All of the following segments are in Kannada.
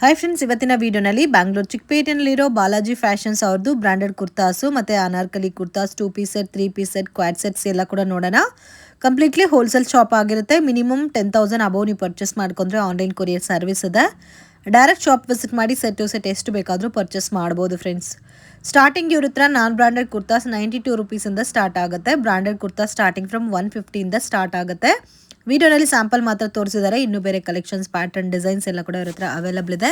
ಹಾಯ್ ಫ್ರೆಂಡ್ಸ್, ಇವತ್ತಿನ ವಿಡಿಯೋನಲ್ಲಿ ಬ್ಯಾಂಗ್ಳೂರ್ ಚಿಕ್ಕಪೇಟೆನಲ್ಲಿರೋ ಬಾಲಾಜಿ ಫ್ಯಾಷನ್ಸ್ ಅವ್ರದ್ದು ಬ್ರಾಂಡೆಡ್ ಕುರ್ತಾಸು ಮತ್ತು Anarkali kurtas 2 piece set, 3 piece set, quad sets ಎಲ್ಲ ಕೂಡ ನೋಡೋಣ. ಕಂಪ್ಲೀಟ್ಲಿ ಹೋಲ್ಸೇಲ್ ಶಾಪ್ ಆಗಿರುತ್ತೆ. ಮಿನಿಮಮ್ 10,000 ಅಬೌವ್ ನೀವು ಪರ್ಚೇಸ್ ಮಾಡ್ಕೊಂಡ್ರೆ ಆನ್ಲೈನ್ ಕೊರಿಯರ್ ಸರ್ವಿಸ್ ಇದೆ. ಡೈರೆಕ್ಟ್ ಶಾಪ್ ವಿಸಿಟ್ ಮಾಡಿ ಸೆಟ್ ಟು ಸೆಟ್ ಎಷ್ಟು ಬೇಕಾದರೂ ಪರ್ಚೇಸ್ ಮಾಡ್ಬೋದು ಫ್ರೆಂಡ್ಸ್. ಸ್ಟಾರ್ಟಿಂಗ್ ಇವ್ರ ಹತ್ರ ನಾನ್ ಬ್ರಾಂಡೆಡ್ ಕುರ್ತಾಸ್ 92 ರುಪೀಸಿಂದ ಸ್ಟಾರ್ಟ್ ಆಗುತ್ತೆ. ಬ್ರಾಂಡೆಡ್ ಕುರ್ತಾ ಸ್ಟಾರ್ಟಿಂಗ್ ಫ್ರಮ್ 150ಇಂದ ಸ್ಟಾರ್ಟ್ ಆಗುತ್ತೆ. ವಿಡಿಯೋನಲ್ಲಿ ಸ್ಯಾಂಪಲ್ ಮಾತ್ರ ತೋರಿಸಿದ್ದಾರೆ. ಇನ್ನೂ ಬೇರೆ ಕಲೆಕ್ಷನ್ಸ್, ಪ್ಯಾಟರ್ನ್, ಡಿಸೈನ್ಸ್ ಎಲ್ಲ ಕೂಡ ಇವ್ರ ಹತ್ರ ಅವೈಲಬಲ್ ಇದೆ.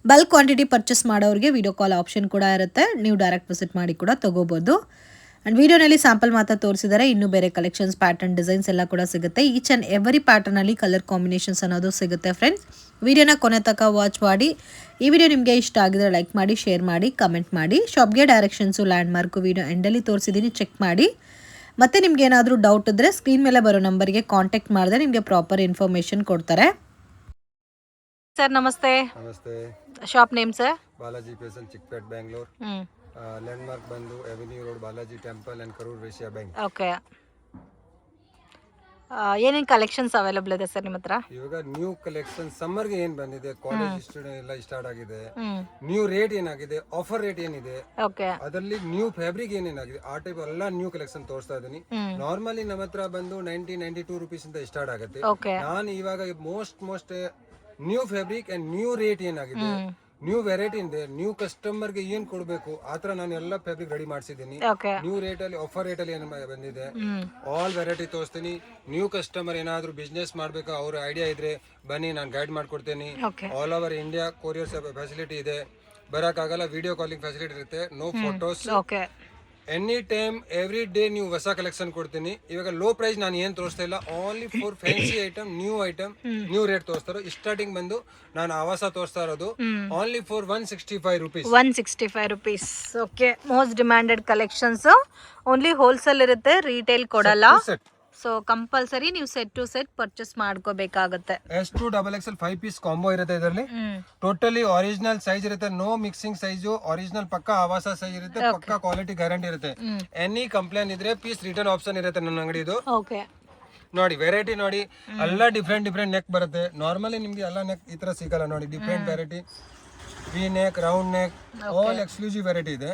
ಬಲ್ಕ್ ಕ್ವಾಂಟಿಟಿ ಪರ್ಚೇಸ್ ಮಾಡೋರಿಗೆ ವಿಡಿಯೋ ಕಾಲ್ ಆಪ್ಷನ್ ಕೂಡ ಇರುತ್ತೆ. ನೀವು ಡೈರೆಕ್ಟ್ ವಿಸಿಟ್ ಮಾಡಿ ಕೂಡ ತೊಗೋಬೋದು. ಆ್ಯಂಡ್ ವಿಡಿಯೋನಲ್ಲಿ ಸ್ಯಾಂಪಲ್ ಮಾತ್ರ ತೋರಿಸಿದ್ದಾರೆ. ಇನ್ನೂ ಬೇರೆ ಕಲೆಕ್ಷನ್ಸ್, ಪ್ಯಾಟರ್ನ್, ಡಿಸೈನ್ಸ್ ಎಲ್ಲ ಕೂಡ ಸಿಗುತ್ತೆ. ಈಚ್ ಆ್ಯಂಡ್ ಎವರಿ ಪ್ಯಾಟರ್ನಲ್ಲಿ ಕಲರ್ ಕಾಂಬಿನೇಷನ್ಸ್ ಅನ್ನೋದು ಸಿಗುತ್ತೆ ಫ್ರೆಂಡ್ಸ್. ವಿಡಿಯೋನ ಕೊನೆ ತನಕ ವಾಚ್ ಮಾಡಿ. ಈ ವಿಡಿಯೋ ನಿಮಗೆ ಇಷ್ಟ ಆಗಿದ್ರೆ ಲೈಕ್ ಮಾಡಿ, ಶೇರ್ ಮಾಡಿ, ಕಮೆಂಟ್ ಮಾಡಿ. ಶಾಪ್ಗೆ ಡೈರೆಕ್ಷನ್ಸು, ಲ್ಯಾಂಡ್ ಮಾರ್ಕು ವಿಡಿಯೋ ಎಂಡಲ್ಲಿ ತೋರಿಸಿದ್ದೀನಿ, ಚೆಕ್ ಮಾಡಿ. ಮತ್ತು ನಿಮ್ಗೆ ಏನಾದರೂ ಡೌಟ್ ಇದ್ದರೆ ಸ್ಕ್ರೀನ್ ಮೇಲೆ ಬರೋ ನಂಬರ್ಗೆ ಕಾಂಟ್ಯಾಕ್ಟ್ ಮಾಡಿದ್ರೆ ನಿಮಗೆ ಪ್ರಾಪರ್ ಇನ್ಫಾರ್ಮೇಷನ್ ಕೊಡ್ತಾರೆ. ಸರ್ ನಮಸ್ತೆ. ನಮಸ್ತೆ. Shop name sir? Balaji fashion, Chickpet, Bangalore. Landmark ಬಂದು avenue road, Balaji temple and Karur Vysya bank. Okay. ಏನೇನು ಕಲೆಕ್ಷನ್ಸ್ ಅವೈಲಬಲ್ ಇದೆ ಸರ್ ನಿಮ್ಮ ಹತ್ರ? ಇವಾಗ ನ್ಯೂ ಕಲೆಕ್ಷನ್ ಸಮ್ಮರ್ಗೆ ಏನ್ ಬಂದಿದೆ, ಕಾಲೇಜ್ ಸ್ಟೂಡೆಂಟ್ ಎಲ್ಲ ಸ್ಟಾರ್ಟ್ ಆಗಿದೆ. ನ್ಯೂ ರೇಟ್ ಏನಾಗಿದೆ, ಆಫರ್ ರೇಟ್ ಏನಿದೆ, ಅದರಲ್ಲಿ ನ್ಯೂ ಫ್ಯಾಬ್ರಿಕ್ ಏನೇನಾಗಿದೆ, ಆ ಟೈಪ್ ಎಲ್ಲ ನ್ಯೂ ಕಲೆಕ್ಷನ್ ತೋರಿಸ್ತಾ ಇದೀನಿ. ನಾರ್ಮಲಿ ನಮ್ಮ ಹತ್ರ ಬಂದು 92 ರುಪೀಸ್ ಇಂದ ಸ್ಟಾರ್ಟ್ ಆಗುತ್ತೆ. ನಾನು ಇವಾಗ most new fabric and new rate ಏನಾಗಿದೆ, ನ್ಯೂ ವೆರೈಟಿ ಇದೆ, ನ್ಯೂ ಕಸ್ಟಮರ್ ಗೆ ಏನ್ ಕೊಡ್ಬೇಕು ಆತರ ನಾನು ಎಲ್ಲ ಫ್ಯಾಬ್ರಿಕ್ ರೆಡಿ ಮಾಡಿಸಿದ್ದೀನಿ. ನ್ಯೂ ರೇಟ್ ಅಲ್ಲಿ, ಆಫರ್ ರೇಟ್ ಅಲ್ಲಿ ಏನು ಬಂದಿದೆ, ಆಲ್ ವೆರೈಟಿ ತೋರಿಸ್ತೀನಿ. ನ್ಯೂ ಕಸ್ಟಮರ್ ಏನಾದ್ರು ಬಿಸ್ನೆಸ್ ಮಾಡ್ಬೇಕಾ, ಅವ್ರ ಐಡಿಯಾ ಇದ್ರೆ ಬನ್ನಿ, ನಾನು ಗೈಡ್ ಮಾಡ್ಕೊಡ್ತೀನಿ. All over India courier facility ಇದೆ. ಬರಕ್ಕಾಗಲ್ಲ, ವಿಡಿಯೋ ಕಾಲಿಂಗ್ ಫೆಸಿಲಿಟಿ ಇರುತ್ತೆ. No photos, any time every day ನೀವು ಹೊಸ ಕಲೆಕ್ಷನ್ ಕೊಡ್ತೀನಿ. ಇವಾಗ ಲೋ ಪ್ರೈಸ್ ನಾನು ಏನ್ ತೋರಿಸ್ತಾ ಇಲ್ಲ, only for fancy item, new rate ತೋರಿಸ್ತಾರೋ. ಸ್ಟಾರ್ಟಿಂಗ್ ಬಂದು ನಾನು ಆವಾಸ ತೋರಿಸ್ತಾ ಇರೋದು only for 165 rupees. 165 rupees. Okay. Most demanded collections. Only wholesale ಇರುತ್ತೆ, ರಿಟೇಲ್ ಕೊಡಲ್ಲ. ಸೊ ಕಂಪಲ್ಸರಿ ನೀವು ಸೆಟ್ ಟು ಸೆಟ್ ಪರ್ಚೇಸ್ ಮಾಡ್ಕೋಬೇಕಾಗುತ್ತೆ. S2 XXL 5 ಪೀಸ್ ಕಾಂಬೋ ಇರುತ್ತೆ. ಇದರಲ್ಲಿ ಟೋಟಲಿ ಒರಿಜಿನಲ್ ಸೈಜ್ ಇರುತ್ತೆ, ನೋ ಮಿಕ್ಸಿಂಗ್ ಸೈಜು, ಒರಿಜಿನಲ್ ಪಕ್ಕ ಆವಾಸ ಸೈಜ್ ಇರುತ್ತೆ, ಪಕ್ಕ ಕ್ವಾಲಿಟಿ ಗ್ಯಾರಂಟಿ ಇರುತ್ತೆ. ಎನಿ ಕಂಪ್ಲೇಂಟ್ ಇದ್ರೆ ಪೀಸ್ ರಿಟರ್ನ್ ಆಪ್ಷನ್ ಇರುತ್ತೆ ನನ್ನ ಅಂಗಡಿದು. ನೋಡಿ ವೆರೈಟಿ ನೋಡಿ, ಎಲ್ಲ ಡಿಫ್ರೆಂಟ್ ನೆಕ್ ಬರುತ್ತೆ. ನಾರ್ಮಲಿ ನಿಮ್ಗೆ ಎಲ್ಲ ನೆಕ್ ಈ ತರ ಸಿಗಲ್ಲ. ನೋಡಿ different variety, V neck, round neck, all exclusive variety ಇದೆ.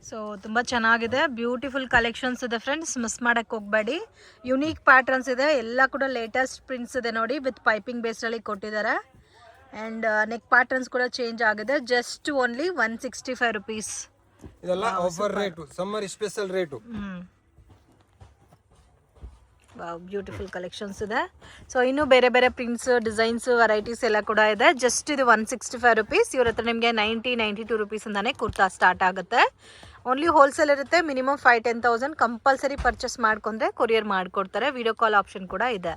ಸೊ ತುಂಬ ಚೆನ್ನಾಗಿದೆ, ಬ್ಯೂಟಿಫುಲ್ ಕಲೆಕ್ಷನ್ಸ್ ಇದೆ ಫ್ರೆಂಡ್ಸ್. ಮಿಸ್ ಮಾಡೋಕ್ಕೆ ಹೋಗಬೇಡಿ. ಯುನೀಕ್ ಪ್ಯಾಟರ್ನ್ಸ್ ಇದೆ, ಎಲ್ಲ ಕೂಡ ಲೇಟೆಸ್ಟ್ ಪ್ರಿಂಟ್ಸ್ ಇದೆ ನೋಡಿ, ವಿತ್ ಪೈಪಿಂಗ್ ಬೇಸ್ಡಲ್ಲಿ ಕೊಟ್ಟಿದ್ದಾರೆ. ಆ್ಯಂಡ್ ನೆಕ್ ಪ್ಯಾಟರ್ನ್ಸ್ ಕೂಡ ಚೇಂಜ್ ಆಗಿದೆ. Just only 165 rupees. ಇದೆಲ್ಲ offer rate, summer special rate. Beautiful collections ಇದೆ. ಸೊ ಇನ್ನೂ ಬೇರೆ ಬೇರೆ ಪ್ರಿಂಟ್ಸ್, ಡಿಸೈನ್ಸ್, ವೆರೈಟೀಸ್ ಎಲ್ಲ ಕೂಡ ಇದೆ. ಜಸ್ಟ್ ಇದು 165 ರುಪೀಸ್. ಇವ್ರ ಹತ್ರ ನಿಮಗೆ 92 ರುಪೀಸಿಂದಾನೇ ಕುರ್ತಾ ಸ್ಟಾರ್ಟ್ ಆಗುತ್ತೆ. ಓನ್ಲಿ ಹೋಲ್ಸೇಲ್ ಇರುತ್ತೆ. ಮಿನಿಮಮ್ 5-10,000 ಕಂಪಲ್ಸರಿ ಪರ್ಚೇಸ್ ಮಾಡ್ಕೊಂಡ್ರೆ ಕೊರಿಯರ್ ಮಾಡ್ಕೊಡ್ತಾರೆ. ವಿಡಿಯೋ ಕಾಲ್ ಆಪ್ಷನ್ ಕೂಡ ಇದೆ.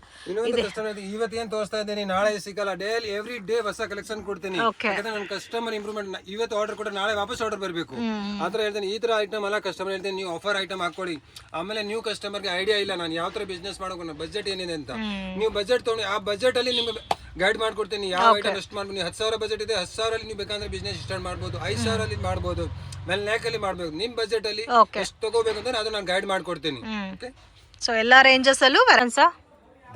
ಇವತ್ತೇನ್ ತೋರಿಸ್ತಾ ಇದ್ದೀನಿ, ನಾಳೆ ಸಿಗಲ್ಲ. ಡೈಲಿ ಎವ್ರಿ ಡೇ ಹೊಸ ಕಲೆಕ್ಷನ್ ಕೊಡ್ತೀನಿ. ನನ್ನ ಕಸ್ಟಮರ್ ಇಂಪ್ರೂವ್ಮೆಂಟ್, ಇವತ್ತು ಆರ್ಡರ್ ಕೊಟ್ಟರೆ ನಾಳೆ ವಾಪಸ್ ಆರ್ಡರ್ ಬರಬೇಕು. ಆತರ ಹೇಳ್ತೀನಿ. ಈ ತರ ಐಟಮ್ ಅಲ್ಲ ಕಸ್ಟಮರ್ ಹೇಳ್ತೀನಿ, ನೀವು ಆಫರ್ ಐಟಮ್ ಹಾಕೊಳ್ಳಿ. ಆಮೇಲೆ ನ್ಯೂ ಕಸ್ಟಮರ್ಗೆ ಐಡಿಯಾ ಇಲ್ಲ ನಾನು ಯಾವ ತರ ಬಿಸ್ನೆಸ್ ಮಾಡೋಕೆ, ಬಜೆಟ್ ಏನಿದೆ ಅಂತ. ನೀವು ಬಜೆಟ್ ತಗೊಂಡು ಆ ಬಜೆಟ್ ಅಲ್ಲಿ ನಿಮ್ಗೆ ಗೈಡ್ ಮಾಡ್ಕೊಡ್ತೀನಿ. ಯಾವ ಐಟಮ್ ಎಷ್ಟು ಮಾಡ್ಬೋದು. 10,000 ಬಜೆಟ್ ಇದೆ, 10,000 ಅಲ್ಲಿ ನೀವು ಬೇಕಂದ್ರೆ ಬಿಸ್ನೆಸ್ ಸ್ಟಾರ್ಟ್ ಮಾಡ್ಬೋದು. 5,000 ಅಲ್ಲಿ ಮಾಡ್ಬೋದು, ಮೇಲೆ ನೇಕಲ್ಲಿ ಮಾಡ್ಬೇಕು. ನಿಮ್ ಬಜೆಟ್ ಅಲ್ಲಿ ಎಷ್ಟು ತಗೋಬೇಕು ಅಂತ ಅದು ನಾನು ಗೈಡ್ ಮಾಡ್ಕೊಡ್ತೀನಿ. ಸೊ ಎಲ್ಲಾ ರೇಂಜಸ್ ಅಲ್ಲೂ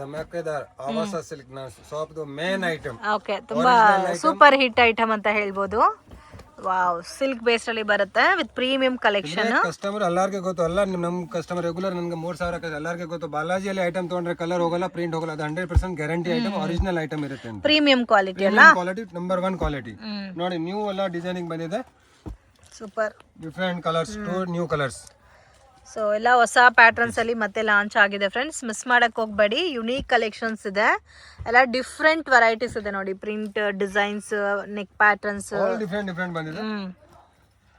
ಧಮಾಕೆದಾರ್ ಆವಾಸ ಸಿಲ್ಕ್ ನ ಶಾಪ್ ಮೇನ್ ಐಟಮ್. ಓಕೆ, ತುಂಬಾ ಸೂಪರ್ ಹಿಟ್ ಐಟಮ್ ಅಂತ ಹೇಳ್ಬೋದು. ವಾವ್, ಸಿಲ್ಕ್ ಬೇಸ್ ಅಲ್ಲಿ ಬರುತ್ತೆ ವಿತ್ ಪ್ರೀಮಿಯಂ ಕಲೆಕ್ಷನ್. ಕಸ್ಟಮರ್ ಎಲ್ಲಾರ್ಗೆ ಗೊತ್ತು, ಎಲ್ಲ ನಮ್ ಕಸ್ಟಮರ್ ರೆಗ್ಯುಲರ್ ನನಗೆ 3,000 ಎಲ್ಲಾರ್ಗೆ ಗೊತ್ತು. ಬಾಲಾಜಿಯಲ್ಲಿ ಐಟಮ್ ತಗೊಂಡ್ರೆ ಕಲರ್ ಹೋಗಲ್ಲ, ಪ್ರಿಂಟ್ ಹೋಗಲ್ಲ. ಅದು 100% ಗ್ಯಾರಂಟಿ ಐಟಮ್, ಒರಿಜಿನಲ್ ಐಟಮ್ ಇರುತ್ತೆ. ಪ್ರೀಮಿಯಂ ಕ್ವಾಲಿಟಿ ಅಲ್ಲ, ಕ್ವಾಲಿಟಿ ನಂಬರ್ 1 ಕ್ವಾಲಿಟಿ. ನೋಡಿ ನ್ಯೂ ಎಲ್ಲ ಡಿಸೈನಿಂಗ್ ಬಂದಿದೆ, super different colours, 2 new colours. So ಎಲ್ಲ ಹೊಸ ಪ್ಯಾಟರ್ನ್ಸ್ ಅಲ್ಲಿ ಮತ್ತೆ ಲಾಂಚ್ ಆಗಿದೆ ಫ್ರೆಂಡ್ಸ್. ಮಿಸ್ ಮಾಡಕ್ ಹೋಗ್ಬೇಡಿ. ಯುನೀಕ್ ಕಲೆಕ್ಷನ್ಸ್ ಇದೆ, ಎಲ್ಲ ಡಿಫ್ರೆಂಟ್ ವೆರೈಟೀಸ್ ಇದೆ ನೋಡಿ. Print, designs, neck patterns different ಬಂದಿದೆ.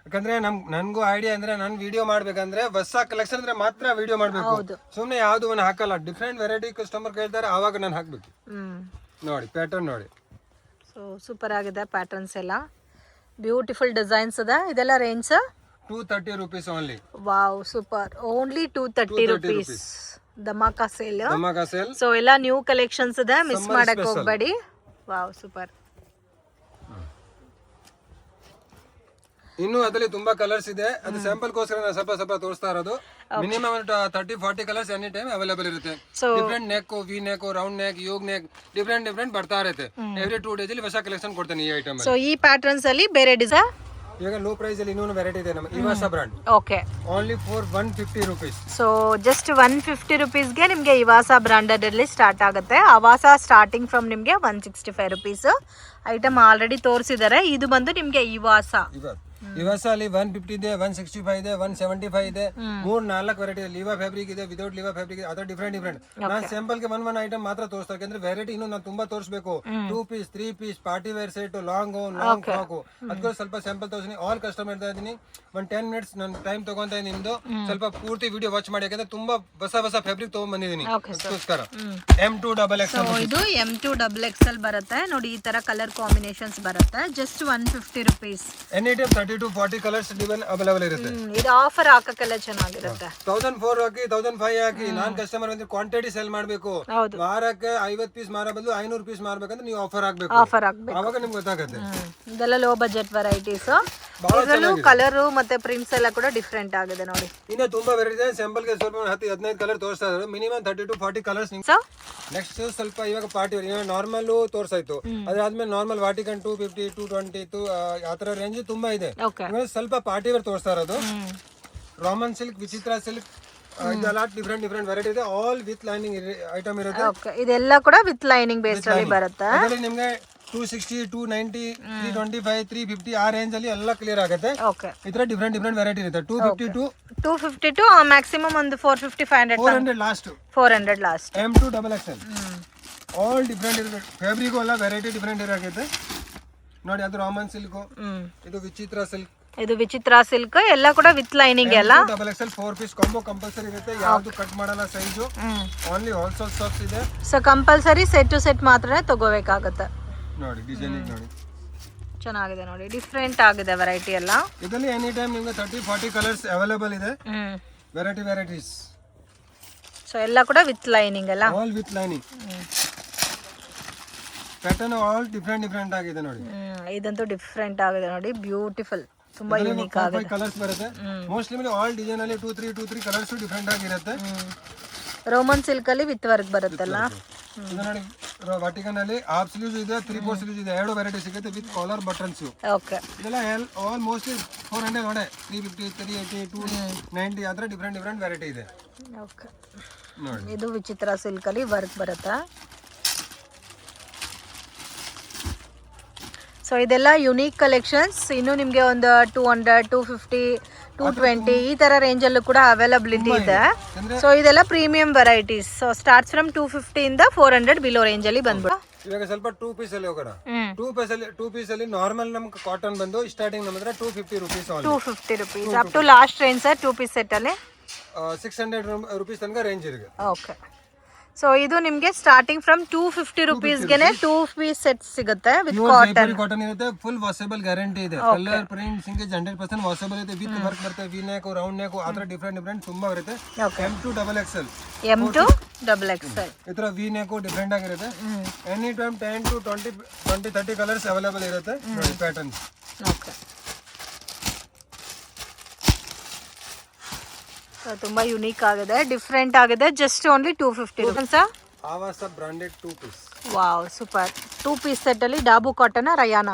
ಯಾಕಂದ್ರೆ ನನ್ಗೂ ಐಡಿಯಾ ಅಂದ್ರೆ ನಾನು ವಿಡಿಯೋ ಮಾಡ್ಬೇಕಂದ್ರೆ ಹೊಸ ಕಲೆಕ್ಷನ್ ಅಂದ್ರೆ ಮಾತ್ರ ವಿಡಿಯೋ ಮಾಡ್ಬೇಕು. ಸುಮ್ನೆ ಯಾವ್ದು ಒಂದು ಹಾಕಲ್ಲ. ಡಿಫ್ರೆಂಟ್ ವೆರೈಟಿ ಕಸ್ಟಮರ್ ಕೇಳ್ತಾರೆ, ಆವಾಗ ನಾನು ಹಾಕ್ಬೇಕು. ನೋಡಿ ಪ್ಯಾಟರ್ನ್ ನೋಡಿ. ಸೊ ಸೂಪರ್ ಆಗಿದೆ ಪ್ಯಾಟರ್ನ್ಸ್ ಎಲ್ಲ, ಬ್ಯೂಟಿಫುಲ್ ಡಿಸೈನ್ಸ್ ಇದೆ. ಇದೆಲ್ಲ range 230 rupees only. Wow, super. Only 230 rupees. Dhamaka sale. So ಎಲ್ಲ ನ್ಯೂ ಕಲೆಕ್ಷನ್ಸ್ ಇದೆ, ಮಿಸ್ ಮಾಡಕ್ ಹೋಗ್ಬೇಡಿ. Wow, super. ಇನ್ನು ಅದರಲ್ಲಿ ತುಂಬಾ ಕಲರ್ಸ್ ಇದೆ. ಅದು ಸ್ಯಾಂಪಲ್ ಗೋಸ್ಕರ ನಾನು ಸ್ವಲ್ಪ ತೋರಿಸ್ತಾ ಇರೋದು. Minimum 30-40 colours any time available ಇರುತ್ತೆ. Different neck, V neck, round neck, yoke neck, different ಬರ್ತಾ ಇರುತ್ತೆ. ಎವ್ರಿ 2 ಡೇಸ್ ಅಲ್ಲಿ ಹೊಸ ಕಲೆಕ್ಷನ್ ಕೊಡ್ತೇನೆ ಈ ಐಟಮ್. ಸೊ ಈ ಪ್ಯಾಟರ್ನ್ಸ್ ಅಲ್ಲಿ ಬೇರೆ ಡಿಸೈನ್ ಇವಾಗ ಲೋ ಪ್ರೈಸ್ ಅಲ್ಲಿ ಇನ್ನೊಂದು ವೆರೈಟಿ ಇದೆ ನಮ್ಮ Avaasa brand. Okay, only for 150 rupees. So just 150 ರುಪೀಸ್ಗೆ ನಿಮಗೆ ಇವಾಸಾ ಬ್ರಾಂಡೆಡ್ ಅಲ್ಲಿ ಸ್ಟಾರ್ಟ್ ಆಗುತ್ತೆ. ಅವಾಸಾ ಸ್ಟಾರ್ಟಿಂಗ್ ಫ್ರಮ್ ನಿಮಗೆ 165 ರುಪೀಸ್. ಐಟಮ್ ಆಲ್ರೆಡಿ ತೋರಿಸಿದ್ದಾರೆ. ಇದು ಬಂದು ನಿಮಗೆ ಇವಾಸಾ ಇವಾಸಾ ಅಲ್ಲಿ 150 ಇದೆ, 165 ಇದೆ, 175 ಇದೆ, 3-4 ವೆರೈಟಿ ಇದೆ. ಲಿವಾ ಫ್ಯಾಬ್ರಿಕ್ ಇದೆ, ವಿದೌಟ್ ಲಿವಾ ಫ್ಯಾಬ್ರಿಕ್ ಇದೆ, ಅದರ ಡಿಫ್ರೆಂಟ್. ನಾನು ಸ್ಯಾಂಪಲ್ ಗೆ ಒನ್ ಐಟಮ್ ಮಾತ್ರ ತೋರಿಸ್ತಾ, ಯಾಕಂದ್ರೆ ವೆರೈಟಿ ಇನ್ನೂ ನಾನು ತುಂಬಾ ತೋರಿಸಬೇಕು. 2 piece, 3 piece, party wear set, long frock, ಅದಕ್ಕೆ ಸ್ವಲ್ಪ ಸ್ಯಾಂಪಲ್ ತೋರಿಸ್ತೀನಿ. ಆಲ್ ಕಸ್ಟಮರ್ ಇರ್ತಾ ಇದ್ದೀನಿ. 10 minutes ನಾನು ಟೈಮ್ ತಗೊಂತ ನಿಮ್ದು ಸ್ವಲ್ಪ ಪೂರ್ತಿ ವಿಡಿಯೋ ವಾಚ್ ಮಾಡಿ, ಯಾಕಂದ್ರೆ ತುಂಬಾ ಹೊಸ ಫ್ಯಾಬ್ರಿಕ್ ತಗೊಂಡ್ ಬಂದಿದ್ದೀನಿ ಅದಕ್ಕೋಸ್ಕರ. M2XXL. ಇದು M2XXL ಬರುತ್ತೆ ನೋಡಿ. ಈ ತರ ಕಲರ್ ಕಾಂಬಿನೇಷನ್ಸ್ ಬರುತ್ತೆ. Just 150 rupees. Any time 30-40 colours available ಇರುತ್ತೆ. ಇದು ಆಫರ್ ಹಾಕಕ್ಕೆಲ್ಲ ಚೆನ್ನಾಗಿರುತ್ತೆ. 1004 ಹಾಕಿ 1005 ಹಾಕಿ. ನಾನ್ ಕಸ್ಟಮರ್ ಅಂದ್ರೆ ಕ್ವಾಂಟಿಟಿ ಸೆಲ್ ಮಾಡ್ಬೇಕು. ವಾರಕ್ಕೆ 50 ಪೀಸ್ ಮಾರ ಬದಲು 500 ಪೀಸ್ ಮಾರ್ಬೇಕಂದ್ರೆ ನೀವು ಆಫರ್ ಹಾಕ್ಬೇಕು. ಅವಾಗ ನಿಮ್ಗೆ ಗೊತ್ತಾಗುತ್ತೆ. ಇದೆಲ್ಲ ಲೋ ಬಜೆಟ್ ವೆರೈಟೀಸ್. ಇದರಲ್ಲೂ ಕಲರ್ ಮತ್ತೆ ಪ್ರಿಂಟ್ಸ್ ಎಲ್ಲ ಕೂಡ ಡಿಫ್ರೆಂಟ್ ಆಗಿದೆ ನೋಡಿ. ಇನ್ನ ತುಂಬಾ ವೆರೈಟಿ ಇದೆ. ಸ್ಯಾಂಪಲ್ ಗೆ ಸ್ವಲ್ಪ 10-15 ಕಲರ್ ತೋರಿಸ್ತಾ ಇದ್ದಾರೆ. Minimum 30-40 colours. ನೆಕ್ಸ್ಟ್ ಸ್ವಲ್ಪ ಇವಾಗ ಪಾರ್ಟಿ ವೇರ್ ನಾರ್ಮಲ್ ತೋರ್ಸಾಯ್ತು. ಅದಾದ್ಮೇಲೆ ನಾರ್ಮಲ್ ವಾಟಿಕನ್ 250, 220 ಆತರ ರೇಂಜ್ ತುಂಬಾ ಇದೆ. ಸ್ವಲ್ಪ ಪಾರ್ಟಿ ವೇರ್ ತೋರಿಸ್ತಾ ಇರೋದು. ರಾಮನ್ ಸಿಲ್ಕ್, ವಿಚಿತ್ರ ಸಿಲ್ಕ್, ಇದೆಲ್ಲ ಡಿಫ್ರೆಂಟ್ ವೆರೈಟಿ ಇದೆ. ಆಲ್ ವಿತ್ ಲೈನಿಂಗ್ ಐಟಮ್ ಇರುತ್ತೆ. ಇದೆಲ್ಲ ಕೂಡ ವಿತ್ ಲೈನಿಂಗ್ ಬೇಸ್ಡ್ ಅಲ್ಲಿ ಬರುತ್ತೆ. ಅದರಲ್ಲಿ ನಿಮಗೆ 260, 290, 325, 350 ಆ ರೇಂಜ್ ಅಲ್ಲಿ ಎಲ್ಲ ಕ್ಲಿಯರ್ ಆಗುತ್ತೆ. ಇದರ ಡಿಫ್ರೆಂಟ್ ವೆರೈಟಿ ಇರುತ್ತೆ. 250 to ಮ್ಯಾಕ್ಸಿಮಮ್ ಒಂದು 450, 500 last. 400 last. M2XXL. All different ಇರುತ್ತೆ. ಫ್ಯಾಬ್ರಿಕ್ ಎಲ್ಲ ವೆರೈಟಿ ಡಿಫ್ರೆಂಟ್ ಇರುತ್ತೆ ನೋಡಿ. ಅದು ರಾಮನ್ ಸಿಲ್ಕ್, ಇದು ವಿಚಿತ್ರ ಸಿಲ್ಕ್, ಇದು ವಿಚಿತ್ರ ಸಿಲ್ಕ್, ಎಲ್ಲ ಕೂಡ ವಿತ್ ಲೈನಿಂಗ್ ಎಲ್ಲ. XXL 4 ಪೀಸ್ ಕಾಂಬೋ ಕಂಪಲ್ಸರಿ ಇರುತ್ತೆ. ಯಾವುದು ಕಟ್ ಮಾಡಲ್ಲ ಸೈಜು. ಓನ್ಲಿ ಹೋಲ್ಸೇಲ್ ಸ್ಟಾಕ್ಸ್ ಇದೆ. So compulsory set to set ಮಾತ್ರನೇ ತಗೋಬೇಕಾಗುತ್ತೆ ನೋಡಿ. ಡಿಸೈನಿಂಗ್ ನೋಡಿ ಚೆನ್ನಾಗಿದೆ ನೋಡಿ. ಡಿಫ್ರೆಂಟ್ ಆಗಿದೆ ವೆರೈಟಿ ಎಲ್ಲ. ಇದರಲ್ಲಿ ಎನಿ ಟೈಮ್ ನಿಮಗೆ 30-40 ಕಲರ್ಸ್ ಅವೈಲೇಬಲ್ ಇದೆ. ವೆರೈಟೀಸ್. ಸೊ ಎಲ್ಲ ಕೂಡ ವಿತ್ ಲೈನಿಂಗ್ ಎಲ್ಲ. All with lining. Pattern all different ಆಗಿದೆ ನೋಡಿ. ಇದಂತೂ ಡಿಫ್ರೆಂಟ್ ಆಗಿದೆ ನೋಡಿ. ಬ್ಯೂಟಿಫುಲ್, ತುಂಬಾ ಯೂನಿಕ್ ಆಗಿದೆ. ಕಲರ್ಸ್ ಬರುತ್ತೆ. ಮೋಸ್ಟ್ಲಿ ಆಲ್ ಡಿಸೈನ್ ಅಲ್ಲಿ 2-3 ಕಲರ್ಸ್ ಡಿಫ್ರೆಂಟ್ ಆಗಿರುತ್ತೆ. ರೋಮನ್ ಸಿಲ್ಕ್ ಅಲ್ಲಿ ವಿತ್ ವರ್ಕ್ ಬರುತ್ತಲ್ಲ. ಇದು ನೋಡಿ ವಾಟಿಕನ್ ಅಲ್ಲಿ ಹಾಫ್ ಸ್ಲೀವ್ಸ್ ಇದೆ, 3/4 ಸ್ಲೀವ್ಸ್ ಇದೆ. ಎರಡು ವೆರೈಟಿ ಸಿಗುತ್ತೆ ವಿತ್ ಕಾಲರ್ ಬಟನ್ಸ್. ಓಕೆ, ಇದೆಲ್ಲ ಆಲ್ ಮೋಸ್ಟ್ಲಿ 400 ನೋಡಿ. 350, 380, 290 ಆತರ ಡಿಫ್ರೆಂಟ್ ವೆರೈಟಿ ಇದೆ. ಓಕೆ ನೋಡಿ. ಇದು ವಿಚಿತ್ರ ಸಿಲ್ಕ್ ಅಲ್ಲಿ ವರ್ಕ್ ಬರುತ್ತೆ. ಸೊ ಇದೆಲ್ಲ ಯುನೀಕ್ ಕಲೆಕ್ಷನ್ಸ್. ಇನ್ನು ನಿಮಗೆ ಒಂದು 200, 250, 220 ಈ ತರ ರೇಂಜ್ ಅಲ್ಲೂ ಕೂಡ ಅವೈಲಬಿಲಿಟಿ ಇದೆ. ಸೊ ಇದೆಲ್ಲ premium varieties. So starts from 250 ಇಂದ 400 ಬಿಲೋ ರೇಂಜ್ ಅಲ್ಲಿ ಬಂದ್ಬಿಟ್ಟು. ಇವಾಗ ಸ್ವಲ್ಪ 2 ಪೀಸ್ ಅಲ್ಲಿ ಹೋಗೋಣ. 2 ಪೀಸ್ ಅಲ್ಲಿ ನಾರ್ಮಲ್ ನಮ್ಗೆ ಕಾಟನ್ ಬಂದು ಸ್ಟಾರ್ಟಿಂಗ್ ನಮ್ಮ ಹತ್ರ 250 rupees. 250 rupees up to last range sir. 2 piece set ಅಲ್ಲಿ 600 rupees ತನಕ ರೇಂಜ್ ಇದೆ. ಓಕೆ, ಸೊ ಇದು ನಿಮಗೆ ಸ್ಟಾರ್ಟಿಂಗ್ ಫ್ರಮ್ 250 ರುಪೀಸ್ಗೆನೆ 2 ಪೀಸ್ ಸೆಟ್ ಸಿಗುತ್ತೆ ವಿತ್ ಕಾಟನ್ ಇರುತ್ತೆ. ಫುಲ್ ವಾಷಬಲ್ ಗ್ಯಾರಂಟಿ ಇದೆ. ಕಲರ್ ಪ್ರಿಂಟ್ ಸಿಂಗೇಜ್ 100% ವಾಷಬಲ್ ಇದೆ. ವಿತ್ ವರ್ಕ್ ಬರುತ್ತೆ. ವಿ ನೆಕ್, ರೌಂಡ್ ನೆಕ್ ಆತರ ಡಿಫ್ರೆಂಟ್ ತುಂಬಾ ಬರುತ್ತೆ. M2XXL. ಈ ತರ ವಿ ನೆಕ್ ಡಿಫ್ರೆಂಟ್ ಆಗಿರುತ್ತೆ. Any time 10 to 20, 30 colours available ಇರುತ್ತೆ ನೋಡಿ. ಪ್ಯಾಟರ್ನ್ಸ್ ಓಕೆ, ತುಂಬಾ ಯುನೀಕ್ ಆಗಿದೆ, ಡಿಫ್ರೆಂಟ್ ಆಗಿದೆ. Just only 250 rupees. ಆವಾಸ branded 2 piece. Wow, super. 2 piece set ಅಲ್ಲಿ ಡಾಬು ಕಾಟನ್, ರಯಾನ್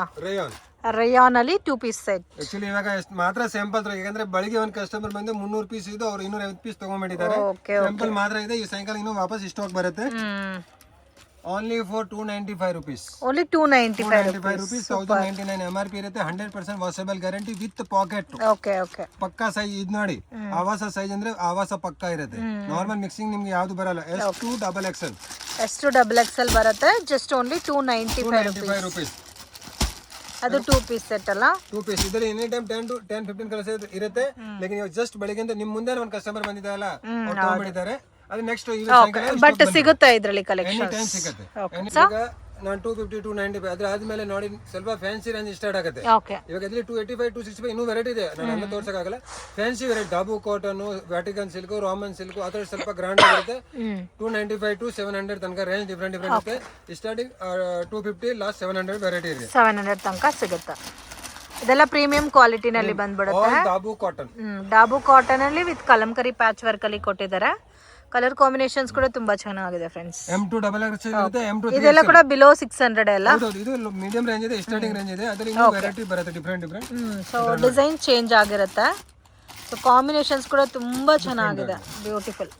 ಅಲ್ಲಿ 2 ಪೀಸ್ ಸೆಟ್. ಆಕ್ಚುಲಿ ಇವಾಗ ಮಾತ್ರ ಸ್ಯಾಂಪಲ್ ಯಾಕಂದ್ರೆ ಬೆಳಿಗ್ಗೆ ಒಂದು ಕಸ್ಟಮರ್ ಬಂದು 300 ಪೀಸ್ ಇದು, ಅವ್ರು 250 ಪೀಸ್ ತಗೊಂಡ್ಬಿಟ್ಟಿದ್ದಾರೆ. ಸ್ಯಾಂಪಲ್ ಮಾತ್ರ ಇದೆ. ಈ ಸಾಯಂಕಾಲ ಇನ್ನೂ ವಾಪಸ್ ಸ್ಟಾಕ್ ಬರುತ್ತೆ. Only for 295 rupees. Only 295 rupees. 1099 MRP ಇರುತ್ತೆ. 100% washable guarantee with packet. Okay, ಪಕ್ಕಾ ಸೈಜ್. ಇದು ನೋಡಿ ಆವಾಸ ಸೈಜ್ ಅಂದ್ರೆ ಆವಾಸ ಪಕ್ಕಾ ಇರುತ್ತೆ. ನಾರ್ಮಲ್ ಮಿಕ್ಸಿಂಗ್ ನಿಮ್ಗೆ ಯಾವ್ದು ಬರಲ್ಲ. S2XXL ಬರುತ್ತೆ. Just only 295 rupees. ಅದು 2 ಪೀಸ್ ಸೆಟ್ ಅಲ್ಲ. 2 ಪೀಸ್. ಇದರಲ್ಲಿ ಎನಿ ಟೈಮ್ 10 to 15 ಕಲರ್ಸ್ ಇರುತ್ತೆ. ಲೇಕಿನ್ ಇವಾಗ ಜಸ್ಟ್ ಬೆಳಿಗ್ಗೆ ನಿಮ್ ಮುಂದೆ ಒಂದು ಕಸ್ಟಮರ್ ಬಂದಿದ್ದಾರಲ್ಲ, ಅವ್ರು ತಗೊಂಡ್ಬಿಟ್ಟಿದ್ದಾರೆ. ಅದು ನೆಕ್ಸ್ಟ್ ಬಟ್ ಸಿಗುತ್ತೆ ಇದರಲ್ಲಿ ಕಲೆಕ್ಷನ್. ಸಿಗುತ್ತೆ. ನಾನು 250, 295 ಅದ್ರ ಆದ್ಮೇಲೆ ನೋಡಿ ಸ್ವಲ್ಪ ಫ್ಯಾನ್ಸಿ ರೇಂಜ್ ಸ್ಟಾರ್ಟ್ ಆಗುತ್ತೆ. ಇವಾಗ ಇದ್ರಲ್ಲಿ 285, 265 ಇನ್ನೂ ವೆರೈಟಿ ಇದೆ. ನಾನು ಎಲ್ಲ ತೋರ್ಸಕ್ಕಾಗಲ್ಲ. Fancy variety dabu cotton, Vatican silk, Roman silk ಆ ತರ ಸ್ವಲ್ಪ ಗ್ರಾಂಡ್ ಆಗಿರುತ್ತೆ. 295 to 700 ತನಕ ರೇಂಜ್ ಡಿಫ್ರೆಂಟ್ ಇರುತ್ತೆ. ಸ್ಟಾರ್ಟಿಂಗ್ 250 ಲಾಸ್ಟ್ 700 ವೆರೈಟಿ ಇದೆ. 700 ತನಕ ಸಿಗುತ್ತೆ. ಇದೆಲ್ಲ ಪ್ರೀಮಿಯಂ ಕ್ವಾಲಿಟಿನಲ್ಲಿ ಬಂದ್ಬಿಡುತ್ತೆ. ಡಾಬು ಕಾಟನ್. ಡಾಬು ಕಾಟನ್ ಅಲ್ಲಿ ವಿತ್ ಕಲಂಕರಿ ಪ್ಯಾಚ್ ವರ್ಕ್ ಅಲ್ಲಿ ಕೊಟ್ಟಿದ್ದಾರೆ. ಕಲರ್ ಕಾಂಬಿನೇಷನ್ಸ್ ಕೂಡ ತುಂಬಾ ಚೆನ್ನಾಗಿದೆ ಫ್ರೆಂಡ್ಸ್. M2 ಡಬಲ್ ಎಕ್ಸೆಲ್ ಇರುತ್ತೆ, M2 ಇದೆಲ್ಲ ಕೂಡ ಬಿಲೋ 600 ಅಲ್ಲ. ಇದು ಮೀಡಿಯಂ ರೇಂಜ್ ಇದೆ, ಸ್ಟಾರ್ಟಿಂಗ್ ರೇಂಜ್ ಇದೆ. ಅದರಲ್ಲಿ ಇನ್ನೂ ವೆರೈಟಿ ಬರುತ್ತೆ, ಡಿಫರೆಂಟ್. ಸೊ ಡಿಸೈನ್ ಚೇಂಜ್ ಆಗಿರುತ್ತೆ. ಸೊ ಕಾಂಬಿನೇಷನ್ಸ್ ಕೂಡ ತುಂಬಾ ಚೆನ್ನಾಗಿದೆ, ಬ್ಯೂಟಿಫುಲ್.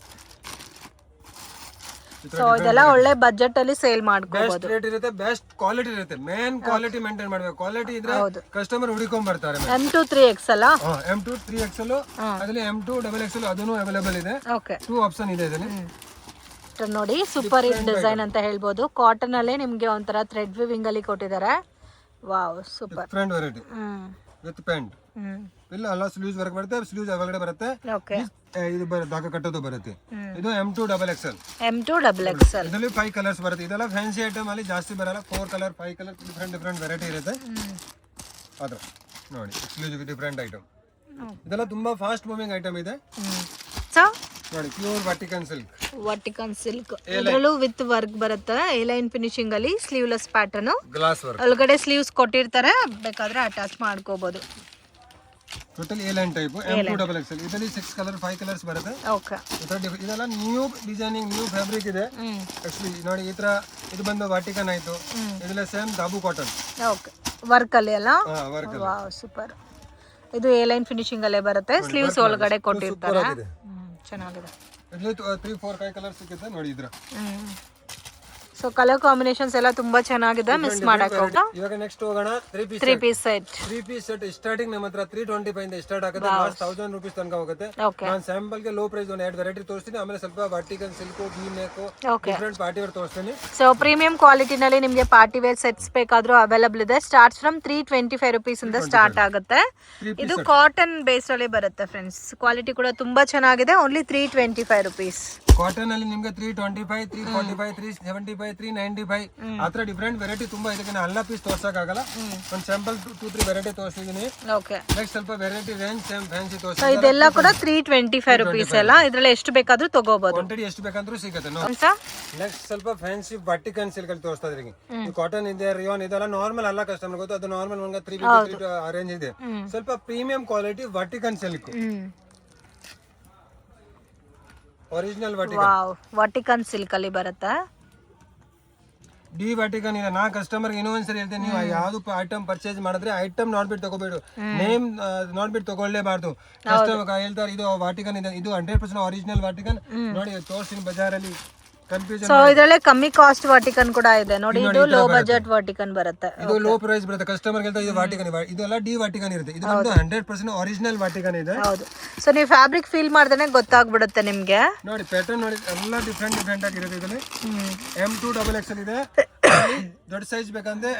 ಸೊ ಇದೆಲ್ಲ ಒಳ್ಳೆ ಬಜೆಟ್ ಅಲ್ಲಿ ಸೇಲ್ ಮಾಡ್ಕೋಬಹುದು. ಬೆಸ್ಟ್ ರೇಟ್ ಇರುತ್ತೆ, ಬೆಸ್ಟ್ ಕ್ವಾಲಿಟಿ ಇರುತ್ತೆ. ಮೇನ್ ಕ್ವಾಲಿಟಿ ಮೇಂಟೈನ್ ಮಾಡಬೇಕು. ಕ್ವಾಲಿಟಿ ಇದ್ರೆ ಕಸ್ಟಮರ್ ಹುಡುಕೊಂಡ್ ಬರ್ತಾರೆ. M2 3XL ಅಲ್ಲ? M2 3XL, ಅದರಲ್ಲಿ M2 ಡಬಲ್ ಎಕ್ಸೆಲ್ ಅದನ್ನು ಅವೈಲೇಬಲ್ ಇದೆ. ಓಕೆ, 2 ಆಪ್ಷನ್ ಇದೆ ಇದರಲ್ಲಿ. ನೋಡಿ ಸೂಪರ್ ಹಿಟ್ ಡಿಸೈನ್ ಅಂತ ಹೇಳ್ಬೋದು. ಕಾಟನ್ ಅಲ್ಲೇ ನಿಮ್ಗೆ ಒಂಥರ ಥ್ರೆಡ್ ವಿವಿಂಗ್ ಅಲ್ಲಿ ಕೊಟ್ಟಿದ್ದಾರೆ. Wow, super. Different variety with pant. ಇಲ್ಲ ಅಲ್ಲ, ಸ್ಲೀವ್ಸ್ ವರ್ಕ್ ಬರುತ್ತೆ, ಸ್ಲೀವ್ಸ್ ಒಳಗಡೆ ಬರುತ್ತೆ. ಓಕೆ, ಇದು ದಾಕ ಕಟ್ಟೋದು ಬರುತ್ತೆ. ಇದು M2 double XL. M2 double XL ಇದರಲ್ಲಿ 5 ಕಲರ್ಸ್ ಬರುತ್ತೆ. ಇದೆಲ್ಲ ಫ್ಯಾನ್ಸಿ ಐಟಮ್ ಅಲ್ಲಿ ಜಾಸ್ತಿ ಬರಲ್ಲ. 4 ಕಲರ್ 5 ಕಲರ್ ಡಿಫರೆಂಟ್ ವೆರೈಟಿ ಇರುತ್ತೆ. ಅದು ನೋಡಿ, ಎಕ್ಸ್ಕ್ಲೂಸಿವ್ ಡಿಫರೆಂಟ್ ಐಟಮ್. ಇದೆಲ್ಲ ತುಂಬಾ ಫಾಸ್ಟ್ ಮೂವಿಂಗ್ ಐಟಮ್ ಇದೆ. ನೋಡಿ, ಪ್ಯೂರ್ ವಾಟಿಕನ್ ಸಿಲ್ಕ್. ವಾಟಿಕನ್ ಸಿಲ್ಕ್ ಇದರಲ್ಲೂ ವಿತ್ ವರ್ಕ್ ಬರುತ್ತೆ. ಎ ಲೈನ್ ಫಿನಿಶಿಂಗ್ ಅಲ್ಲಿ ಸ್ಲೀವ್ಲೆಸ್ ಪ್ಯಾಟರ್ನ್, ಗ್ಲಾಸ್ ವರ್ಕ್. ಒಳಗಡೆ ಸ್ಲೀವ್ಸ್ ಕೊಟ್ಟಿರ್ತಾರೆ, ಬೇಕಾದ್ರೆ ಅಟ್ಯಾಚ್ ಮಾಡ್ಕೋಬಹುದು. Total A line type M2 double XL. ಇದರಲ್ಲಿ 6 ಕಲರ್ 5 ಕಲರ್ಸ್ ಬರುತ್ತೆ. ಓಕೆ, ಇದೆಲ್ಲ ನ್ಯೂ ಡಿಸೈನಿಂಗ್, ನ್ಯೂ ಫ್ಯಾಬ್ರಿಕ್ ಇದೆ. ಆಕ್ಚುಲಿ ನೋಡಿ, ಈ ತರ ಇದು ಬಂದು ವಾಟಿಕನ್ ಆಯ್ತು. ಇದೆಲ್ಲ same dabu cotton. Okay, work ಅಲ್ಲಿ ಅಲ್ಲ? ವರ್ಕ್. Wow, super. ಇದು ಎ ಲೈನ್ ಫಿನಿಶಿಂಗ್ ಅಲ್ಲೇ ಬರುತ್ತೆ, ಸ್ಲೀವ್ಸ್ ಒಳಗಡೆ ಕೊಟ್ಟಿರ್ತಾರೆ. ಚೆನ್ನಾಗಿದೆ. ಇದರಲ್ಲಿ 3-4 5 ಕಲರ್ಸ್ ಸಿಗುತ್ತೆ ನೋಡಿ ಇದ್ರ. ಸೊ ಕಲರ್ ಕಾಂಬಿನೇಷನ್ಸ್ ಎಲ್ಲ ತುಂಬಾ ಚೆನ್ನಾಗಿದೆ, ಮಿಸ್ ಮಾಡಕ್ ಹೋಗಲ್ಲ. ಇವಾಗ ನೆಕ್ಸ್ಟ್ ಹೋಗೋಣ 3 piece set. 3 piece set starting ನಮ್ಮ ಹತ್ರ 325 ಇಂದ ಸ್ಟಾರ್ಟ್ ಆಗುತ್ತೆ. ಲಾಸ್ಟ್ 1000 ರೂಪೀಸ್ ತನಕ ಹೋಗುತ್ತೆ. ನಾನು ಸ್ಯಾಂಪಲ್ ಗೆ ಲೋ ಪ್ರೈಸ್ ಒಂದು 2 ವೆರೈಟಿ ತೋರಿಸ್ತೀನಿ. ಆಮೇಲೆ ಸ್ವಲ್ಪ vertical silk, V neck, different party wear ತೋರಿಸ್ತೀನಿ. ಸೊ ಪ್ರೀಮಿಯಂ ಕ್ವಾಲಿಟಿ ನಲ್ಲಿ ನಿಮಗೆ ಪಾರ್ಟಿ ವೇರ್ ಸೆಟ್ಸ್ ಬೇಕಾದ್ರೂ ಅವೈಲೇಬಲ್ ಇದೆ. ಸ್ಟಾರ್ಟ್ಸ್ ಫ್ರಮ್ 325 ರೂಪೀಸ್ ಇಂದ ಸ್ಟಾರ್ಟ್ ಆಗುತ್ತೆ. ಇದು ಕಾಟನ್ ಬೇಸ್ ಅಲ್ಲಿ ಬರುತ್ತೆ ಫ್ರೆಂಡ್ಸ್. ಕ್ವಾಲಿಟಿ ಕೂಡ ತುಂಬಾ ಚೆನ್ನಾಗಿದೆ. Only 325 rupees. ಕಾಟನ್ ಅಲ್ಲಿ ನಿಮಗೆ 325, 345, 375, 395 ಆತರ ಡಿಫರೆಂಟ್ ವೆರೈಟಿ ತುಂಬಾ ಇದಕ್ಕೆ ನಾನು ಎಲ್ಲ ಪೀಸ್ ತೋರ್ಸಕ್ ಆಗಲ್ಲ. ಒಂದು ಸ್ಯಾಂಪಲ್ 2-3 ವೆರೈಟಿ ತೋರಿಸಿದೀನಿ. ಓಕೆ, ನೆಕ್ಸ್ಟ್ ಸ್ವಲ್ಪ variety range same fancy so ತೋರಿಸ್ತೀನಿ. ಇದೆಲ್ಲ ಕೂಡ 325 ರೂಪೀಸ್ ಅಲ್ಲ. ಇದರಲ್ಲಿ ಎಷ್ಟು ಬೇಕಾದ್ರೂ ತಗೋಬಹುದು, ಕ್ವಾಂಟಿಟಿ ಎಷ್ಟು ಬೇಕಂದ್ರೂ ಸಿಗುತ್ತೆ. ನೆಕ್ಸ್ಟ್ ಸ್ವಲ್ಪ ಫ್ಯಾನ್ಸಿ ವರ್ಟಿಕಲ್ ಸಿಲ್ಕ್ ಅಲ್ಲಿ ತೋರಿಸ್ತಾ ಇದೀನಿ. ಕಾಟನ್ ಇದೆ, ರಿಯಾನ್ ಇದೆಲ್ಲ ನಾರ್ಮಲ್ ಅಲ್ಲ, ಕಸ್ಟಮರ್ ಗೊತ್ತು. ಅದು ನಾರ್ಮಲ್ ಒಂದು 350 ರೇಂಜ್ ಇದೆ. ಸ್ವಲ್ಪ premium quality vertical silk, original Vatican silk ಅಲ್ಲಿ ಬರುತ್ತೆ. ಡಿ ವರ್ಟಿಕನ್ ಇದೆ. ನಾ ಕಸ್ಟಮರ್ ಇನ್ನೊಂದ್ಸರಿ ಹೇಳ್ತೇನೆ, ನೀವು ಯಾವ್ದು ಐಟಮ್ ಪರ್ಚೇಸ್ ಮಾಡಿದ್ರೆ ಐಟಮ್ ನೋಡ್ಬಿಟ್ಟು ತಗೋಬೇಡು, ನೇಮ್ ನೋಡ್ಬಿಟ್ಟು ತಗೊಳ್ಳೇಬಾರ್ದು. ಕಸ್ಟಮರ್ ಹೇಳ್ತಾರೆ ಇದು ವಾಟಿಕನ್ ಇದೆ, ಇದು 100% ಒರಿಜಿನಲ್ ವಾಟಿಕನ್ ನೋಡಿ ತೋರಿಸ್ತೀನಿ ಬಜಾರಲ್ಲಿ. ಸೊ ಇದರಲ್ಲೇ ಕಮ್ಮಿ ಕಾಸ್ಟ್ ವರ್ಟಿಕನ್ ಕೂಡ ಇದೆ ನೋಡಿ. ಇದು ಲೋ ಬಜೆಟ್ ವರ್ಟಿಕನ್ ಬರುತ್ತೆ. ಇದು ಲೋ ಪ್ರೈಸ್ ಬರುತ್ತೆ. ಕಸ್ಟಮರ್ ಹೇಳ್ತಾರೆ ಇದು ವಾಟಿಕನ್, ಇದೆಲ್ಲ ಡಿ ವರ್ಟಿಕನ್ ಇರುತ್ತೆ. ಇದು ಬಂದು 100% ಒರಿಜಿನಲ್ ವಾಟಿಕನ್ ಇದೆ. ಹೌದು. ಸೊ ನೀವು ಫ್ಯಾಬ್ರಿಕ್ ಫೀಲ್ ಮಾಡಿದ್ರೆ ಗೊತ್ತಾಗ್ಬಿಡುತ್ತೆ ನಿಮ್ಗೆ. ನೋಡಿ ಪ್ಯಾಟರ್ನ್ ನೋಡಿ, ಎಲ್ಲ ಡಿಫರೆಂಟ್ ಆಗಿರುತ್ತೆ. ಇದರಲ್ಲಿ M2 ಡಬಲ್ ಎಕ್ಸೆಲ್ ಇದೆ. ದೊಡ್ಡ ಸೈಜ್ ಬೇಕಂದ್ರೆ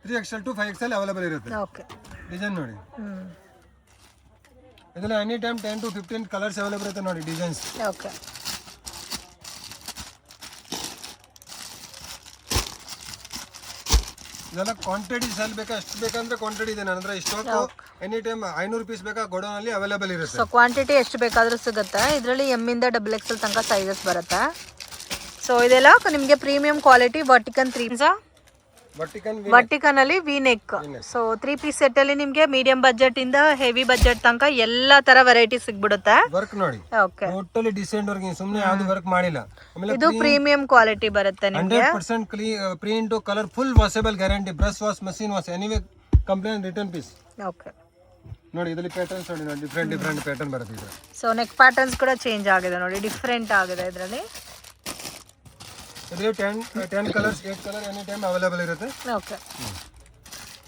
3XL to 5XL ಅವೈಲೇಬಲ್ ಇರುತ್ತೆ. ಓಕೆ, ಡಿಸೈನ್ ನೋಡಿ. ಇದರಲ್ಲಿ any time 10 to 15 colours available ಇರುತ್ತೆ ನೋಡಿ ಡಿಸೈನ್ಸ್. ಓಕೆ, ಇದೆಲ್ಲ ಕ್ವಾಂಟಿಟಿ ಸೆಲ್ ಬೇಕಾ, ಎಷ್ಟು ಬೇಕಂದ್ರೆ ಕ್ವಾಂಟಿಟಿ ಇದೆ ನನ್ನ ಹತ್ರ. ಸ್ಟಾಕ್ ಎನಿ ಟೈಮ್ 500 ಪೀಸ್ ಬೇಕಾ ಗೋಡೌನ್ ಅಲ್ಲಿ ಅವೈಲೇಬಲ್ ಇರುತ್ತೆ. ಸೊ ಕ್ವಾಂಟಿಟಿ ಎಷ್ಟು ಬೇಕಾದ್ರೂ ಸಿಗುತ್ತೆ. ಇದರಲ್ಲಿ M ಇಂದ XXL ತನಕ ಸೈಜಸ್ ಬರುತ್ತೆ. ಸೊ ಇದೆಲ್ಲ ನಿಮಗೆ ಪ್ರೀಮಿಯಂ ಕ್ವಾಲಿಟಿ ವರ್ಟಿಕನ್ 3 ವರ್ಟಿಕನ್ ಅಲ್ಲಿ V neck. So 3 piece set ಅಲ್ಲಿ ನಿಮಗೆ ಮೀಡಿಯಂ ಬಜೆಟ್ ಇಂದ ಹೆವಿ ಬಜೆಟ್ ತನಕ ಎಲ್ಲಾ ತರ ವೆರೈಟಿ ಸಿಗ್ಬಿಡುತ್ತೆ. ವರ್ಕ್ ನೋಡಿ, ಓಕೆ, ಟೋಟಲಿ ಡಿಸೆಂಟ್ ವರ್ಕ್, ಸುಮ್ಮನೆ ಯಾವುದು ವರ್ಕ್ ಮಾಡಿಲ್ಲ. ಆಮೇಲೆ ಇದು ಪ್ರೀಮಿಯಂ ಕ್ವಾಲಿಟಿ ಬರುತ್ತೆ ನಿಮಗೆ. 100% print, colour, full washable guarantee. Brush wash, machine wash, anyway complaint return piece. Okay, ನೋಡಿ ಇದರಲ್ಲಿ ಪ್ಯಾಟರ್ನ್ಸ್ ನೋಡಿ, ಡಿಫರೆಂಟ್ ಪ್ಯಾಟರ್ನ್ ಬರುತ್ತೆ ಇದು. ಸೊ ನೆಕ್ ಪ್ಯಾಟರ್ನ್ಸ್ ಕೂಡ ಚೇಂಜ್ ಆಗಿದೆ ನೋಡಿ, ಡಿಫರೆಂಟ್ ಆಗಿದೆ ಇದರಲ್ಲಿ. ಇದರಲ್ಲಿ 10 colours 8 colour any time available ಇರುತ್ತೆ. ಓಕೆ,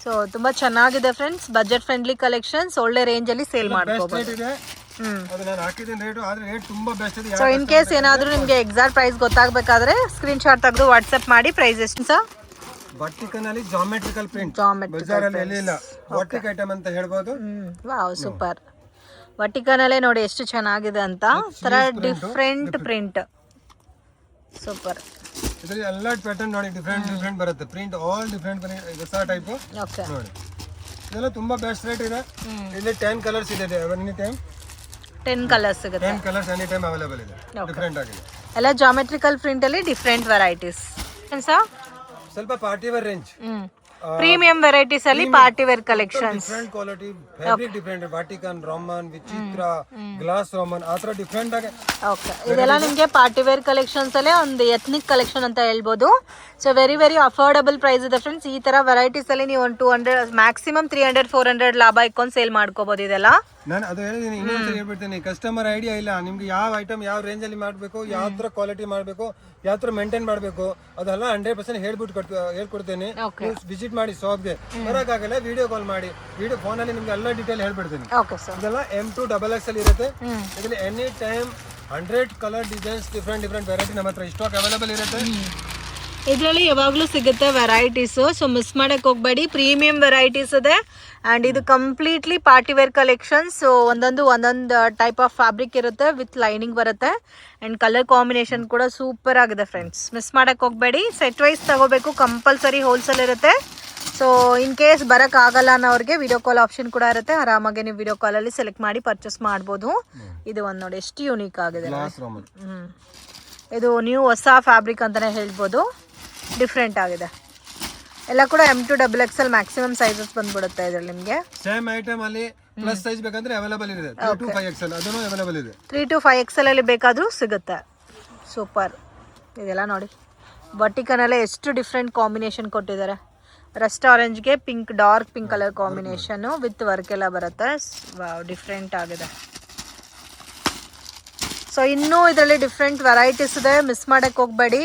ಸೊ ತುಂಬಾ ಚೆನ್ನಾಗಿದೆ ಫ್ರೆಂಡ್ಸ್. ಬಜೆಟ್ ಫ್ರೆಂಡ್ಲಿ ಕಲೆಕ್ಷನ್ಸ್, ಒಳ್ಳೆ ರೇಂಜ್ ಅಲ್ಲಿ ಸೇಲ್ ಮಾಡ್ಕೋಬಹುದು. ಅದು ನಾನು ಹಾಕಿದ್ದೀನಿ ರೇಟ್, ಆದ್ರೆ ರೇಟ್ ತುಂಬಾ ಬೆಸ್ಟ್ ಇದೆ. ಸೊ ಇನ್ ಕೇಸ್ ಏನಾದರೂ ನಿಮಗೆ ಎಕ್ಸಾಕ್ಟ್ ಪ್ರೈಸ್ ಗೊತ್ತಾಗಬೇಕಾದ್ರೆ ಸ್ಕ್ರೀನ್ ಶಾಟ್ ತೆಗೆದು ವಾಟ್ಸ್ಆಪ್ ಮಾಡಿ. ಪ್ರೈಸ್ ಎಷ್ಟು ಸರ್? ವರ್ಟಿಕಲ್ ಅಲ್ಲಿ ಜಾಮೆಟ್ರಿಕಲ್ ಪ್ರಿಂಟ್, ಜಾಮೆಟ್ರಿಕಲ್ ಬಜಾರ್ ಅಲ್ಲಿ ಎಲ್ಲಿಲ್ಲ ವರ್ಟಿಕ್ ಐಟಮ್ ಅಂತ ಹೇಳ್ಬೋದು. Wow, super. ವರ್ಟಿಕಲ್ ಅಲ್ಲೇ ನೋಡಿ ಎಷ್ಟು ಚೆನ್ನಾಗಿದೆ ಅಂತ, ತರ ಡಿಫರೆಂಟ್ ಪ್ರಿಂಟ್, ಸೂಪರ್. ಇದರಲ್ಲಿ ಎಲ್ಲ ಪ್ಯಾಟರ್ನ್ ನೋಡಿ ಡಿಫರೆಂಟ್ ಬರುತ್ತೆ. ಪ್ರಿಂಟ್ ಆಲ್ ಡಿಫರೆಂಟ್ ಹೊಸ ಟೈಪ್ ನೋಡಿ. ಇದೆಲ್ಲ ತುಂಬಾ ಬೆಸ್ಟ್ ರೇಟ್ ಇದೆ. ಇಲ್ಲಿ 10 ಕಲರ್ಸ್ ಇದೆ, ಎನಿ ಟೈಮ್ 10 ಕಲರ್ಸ್ ಸಿಗುತ್ತೆ. 10 ಕಲರ್ಸ್ ಎನಿ ಟೈಮ್ ಅವೈಲೇಬಲ್ ಇದೆ, ಡಿಫರೆಂಟ್ ಆಗಿದೆ. ಎಲ್ಲ ಜಾಮೆಟ್ರಿಕಲ್ ಪ್ರಿಂಟ್ ಅಲ್ಲಿ ಡಿಫರೆಂಟ್ ವೆರೈಟೀಸ್. ಸರ್ ಸ್ವಲ್ಪ party wear range premium varieties ಅಲ್ಲಿ party wear collections. Different quality fabric different, Vatican, Roman, ವಿಚಿತ್ರ, ಗ್ಲಾಸ್ ರೋಮನ್ ಆ ಥರ ಡಿಫ್ರೆಂಟ್ ಆಗಿ. ಓಕೆ, ಇದೆಲ್ಲ ನಿಮಗೆ ಪಾರ್ಟಿ ವೇರ್ ಕಲೆಕ್ಷನ್ಸ್ ಅಲ್ಲೇ ಒಂದು ಎಥ್ನಿಕ್ ಕಲೆಕ್ಷನ್ ಅಂತ ಹೇಳ್ಬೋದು. So very very affordable price ಇದೆ ಫ್ರೆಂಡ್ಸ್. ಈ ತರ ವೆರೈಟೀಸ್ ಅಲ್ಲಿ ನೀವು ಒಂದು 200 ಮ್ಯಾಕ್ಸಿಮಮ್ 300-400 ಲಾಭ ಇಟ್ಕೊಂಡು ಸೇಲ್ ಮಾಡ್ಕೋಬಹುದು. ಇದೆಲ್ಲ ನಾನು ಅದು ಹೇಳಿದ್ದೀನಿ, ಇನ್ನೊಂದ್ಸರಿ ಹೇಳ್ಬಿಡ್ತೀನಿ, ಕಸ್ಟಮರ್ ಐಡಿಯಾ ಇಲ್ಲ ನಿಮ್ಗೆ ಯಾವ ಐಟಮ್ ಯಾವ ರೇಂಜ್ ಅಲ್ಲಿ ಮಾಡಬೇಕು, ಯಾವ ತರ ಕ್ವಾಲಿಟಿ ಮಾಡಬೇಕು, ಯಾವ ತರ ಮೇಂಟೈನ್ ಮಾಡಬೇಕು, ಅದೆಲ್ಲ 100% ಹೇಳ್ಕೊಡ್ತೇನೆ. ವಿಸಿಟ್ ಮಾಡಿ ಶಾಪ್ಗೆ, ಬರೋಕ್ಕಾಗಲ್ಲ ವಿಡಿಯೋ ಕಾಲ್ ಮಾಡಿ, ವಿಡಿಯೋ ಫೋನಲ್ಲಿ ನಿಮ್ಗೆ ಎಲ್ಲ ಡೀಟೇಲ್ ಹೇಳ್ಬಿಡ್ತೀನಿ. ಇದೆಲ್ಲ M2 XXL ಇರುತ್ತೆ. ಇದರಲ್ಲಿ any time 100 colour designs different variety ನಮ್ಮ ಹತ್ರ ಸ್ಟಾಕ್ ಅವೈಲೇಬಲ್ ಇರುತ್ತೆ. ಇದರಲ್ಲಿ ಯಾವಾಗಲೂ ಸಿಗುತ್ತೆ ವೆರೈಟೀಸು, ಸೊ ಮಿಸ್ ಮಾಡಕ್ಕೆ ಹೋಗಬೇಡಿ. ಪ್ರೀಮಿಯಂ ವೆರೈಟೀಸ್ ಇದೆ ಆ್ಯಂಡ್ ಇದು completely party wear collections. So ಒಂದೊಂದು ಟೈಪ್ ಆಫ್ ಫ್ಯಾಬ್ರಿಕ್ ಇರುತ್ತೆ, ವಿತ್ ಲೈನಿಂಗ್ ಬರುತ್ತೆ ಆ್ಯಂಡ್ ಕಲರ್ ಕಾಂಬಿನೇಷನ್ ಕೂಡ ಸೂಪರ್ ಆಗಿದೆ ಫ್ರೆಂಡ್ಸ್. ಮಿಸ್ ಮಾಡಕ್ಕೆ ಹೋಗಬೇಡಿ. ಸೆಟ್ ವೈಸ್ ತಗೋಬೇಕು, ಕಂಪಲ್ಸರಿ ಹೋಲ್ಸೇಲ್ ಇರುತ್ತೆ. ಸೊ ಇನ್ ಕೇಸ್ ಬರೋಕ್ಕಾಗಲ್ಲ ಅನ್ನೋರಿಗೆ ವಿಡಿಯೋ ಕಾಲ್ ಆಪ್ಷನ್ ಕೂಡ ಇರುತ್ತೆ. ಆರಾಮಾಗಿ ನೀವು ವಿಡಿಯೋ ಕಾಲಲ್ಲಿ ಸೆಲೆಕ್ಟ್ ಮಾಡಿ ಪರ್ಚೇಸ್ ಮಾಡ್ಬೋದು. ಇದು ಒಂದು ನೋಡಿ ಎಷ್ಟು ಯೂನಿಕ್ ಆಗಿದೆ. ಇದು ನೀವು ಹೊಸ ಫ್ಯಾಬ್ರಿಕ್ ಅಂತಲೇ ಹೇಳ್ಬೋದು, ಡಿಫ್ರೆಂಟ್ ಆಗಿದೆ. ಎಲ್ಲ ಕೂಡ M2 XXL ಮ್ಯಾಕ್ಸಿಮಮ್ ಸೈಜಸ್ ಬಂದ್ಬಿಡುತ್ತೆ ಇದರಲ್ಲಿ ನಿಮಗೆ. ಸೇಮ್ ಐಟಮ್ ಅಲ್ಲಿ ಪ್ಲಸ್ ಸೈಜ್ ಬೇಕಂದ್ರೆ ಅವೈಲೇಬಲ್ ಇದೆ. 3 to 5XL ಅದನ್ನು ಅವೈಲೇಬಲ್ ಇದೆ. 3 to 5XL ಅಲ್ಲಿ ಬೇಕಾದರೂ ಸಿಗುತ್ತೆ. ಸೂಪರ್. ಇದೆಲ್ಲ ನೋಡಿ ಬಟಿಕನಲ್ಲೇ ಎಷ್ಟು ಡಿಫ್ರೆಂಟ್ ಕಾಂಬಿನೇಷನ್ ಕೊಟ್ಟಿದ್ದಾರೆ. ರಸ್ಟ್ ಆರೆಂಜ್ಗೆ ಪಿಂಕ್, ಡಾರ್ಕ್ ಪಿಂಕ್ ಕಲರ್ ಕಾಂಬಿನೇಷನ್ನು ವಿತ್ ವರ್ಕ್ ಎಲ್ಲ ಬರುತ್ತೆ. ಡಿಫ್ರೆಂಟ್ ಆಗಿದೆ. ಸೊ ಇನ್ನೂ ಇದರಲ್ಲಿ ಡಿಫ್ರೆಂಟ್ ವೆರೈಟೀಸ್ ಇದೆ, ಮಿಸ್ ಮಾಡೋಕ್ಕೆ ಹೋಗಬೇಡಿ.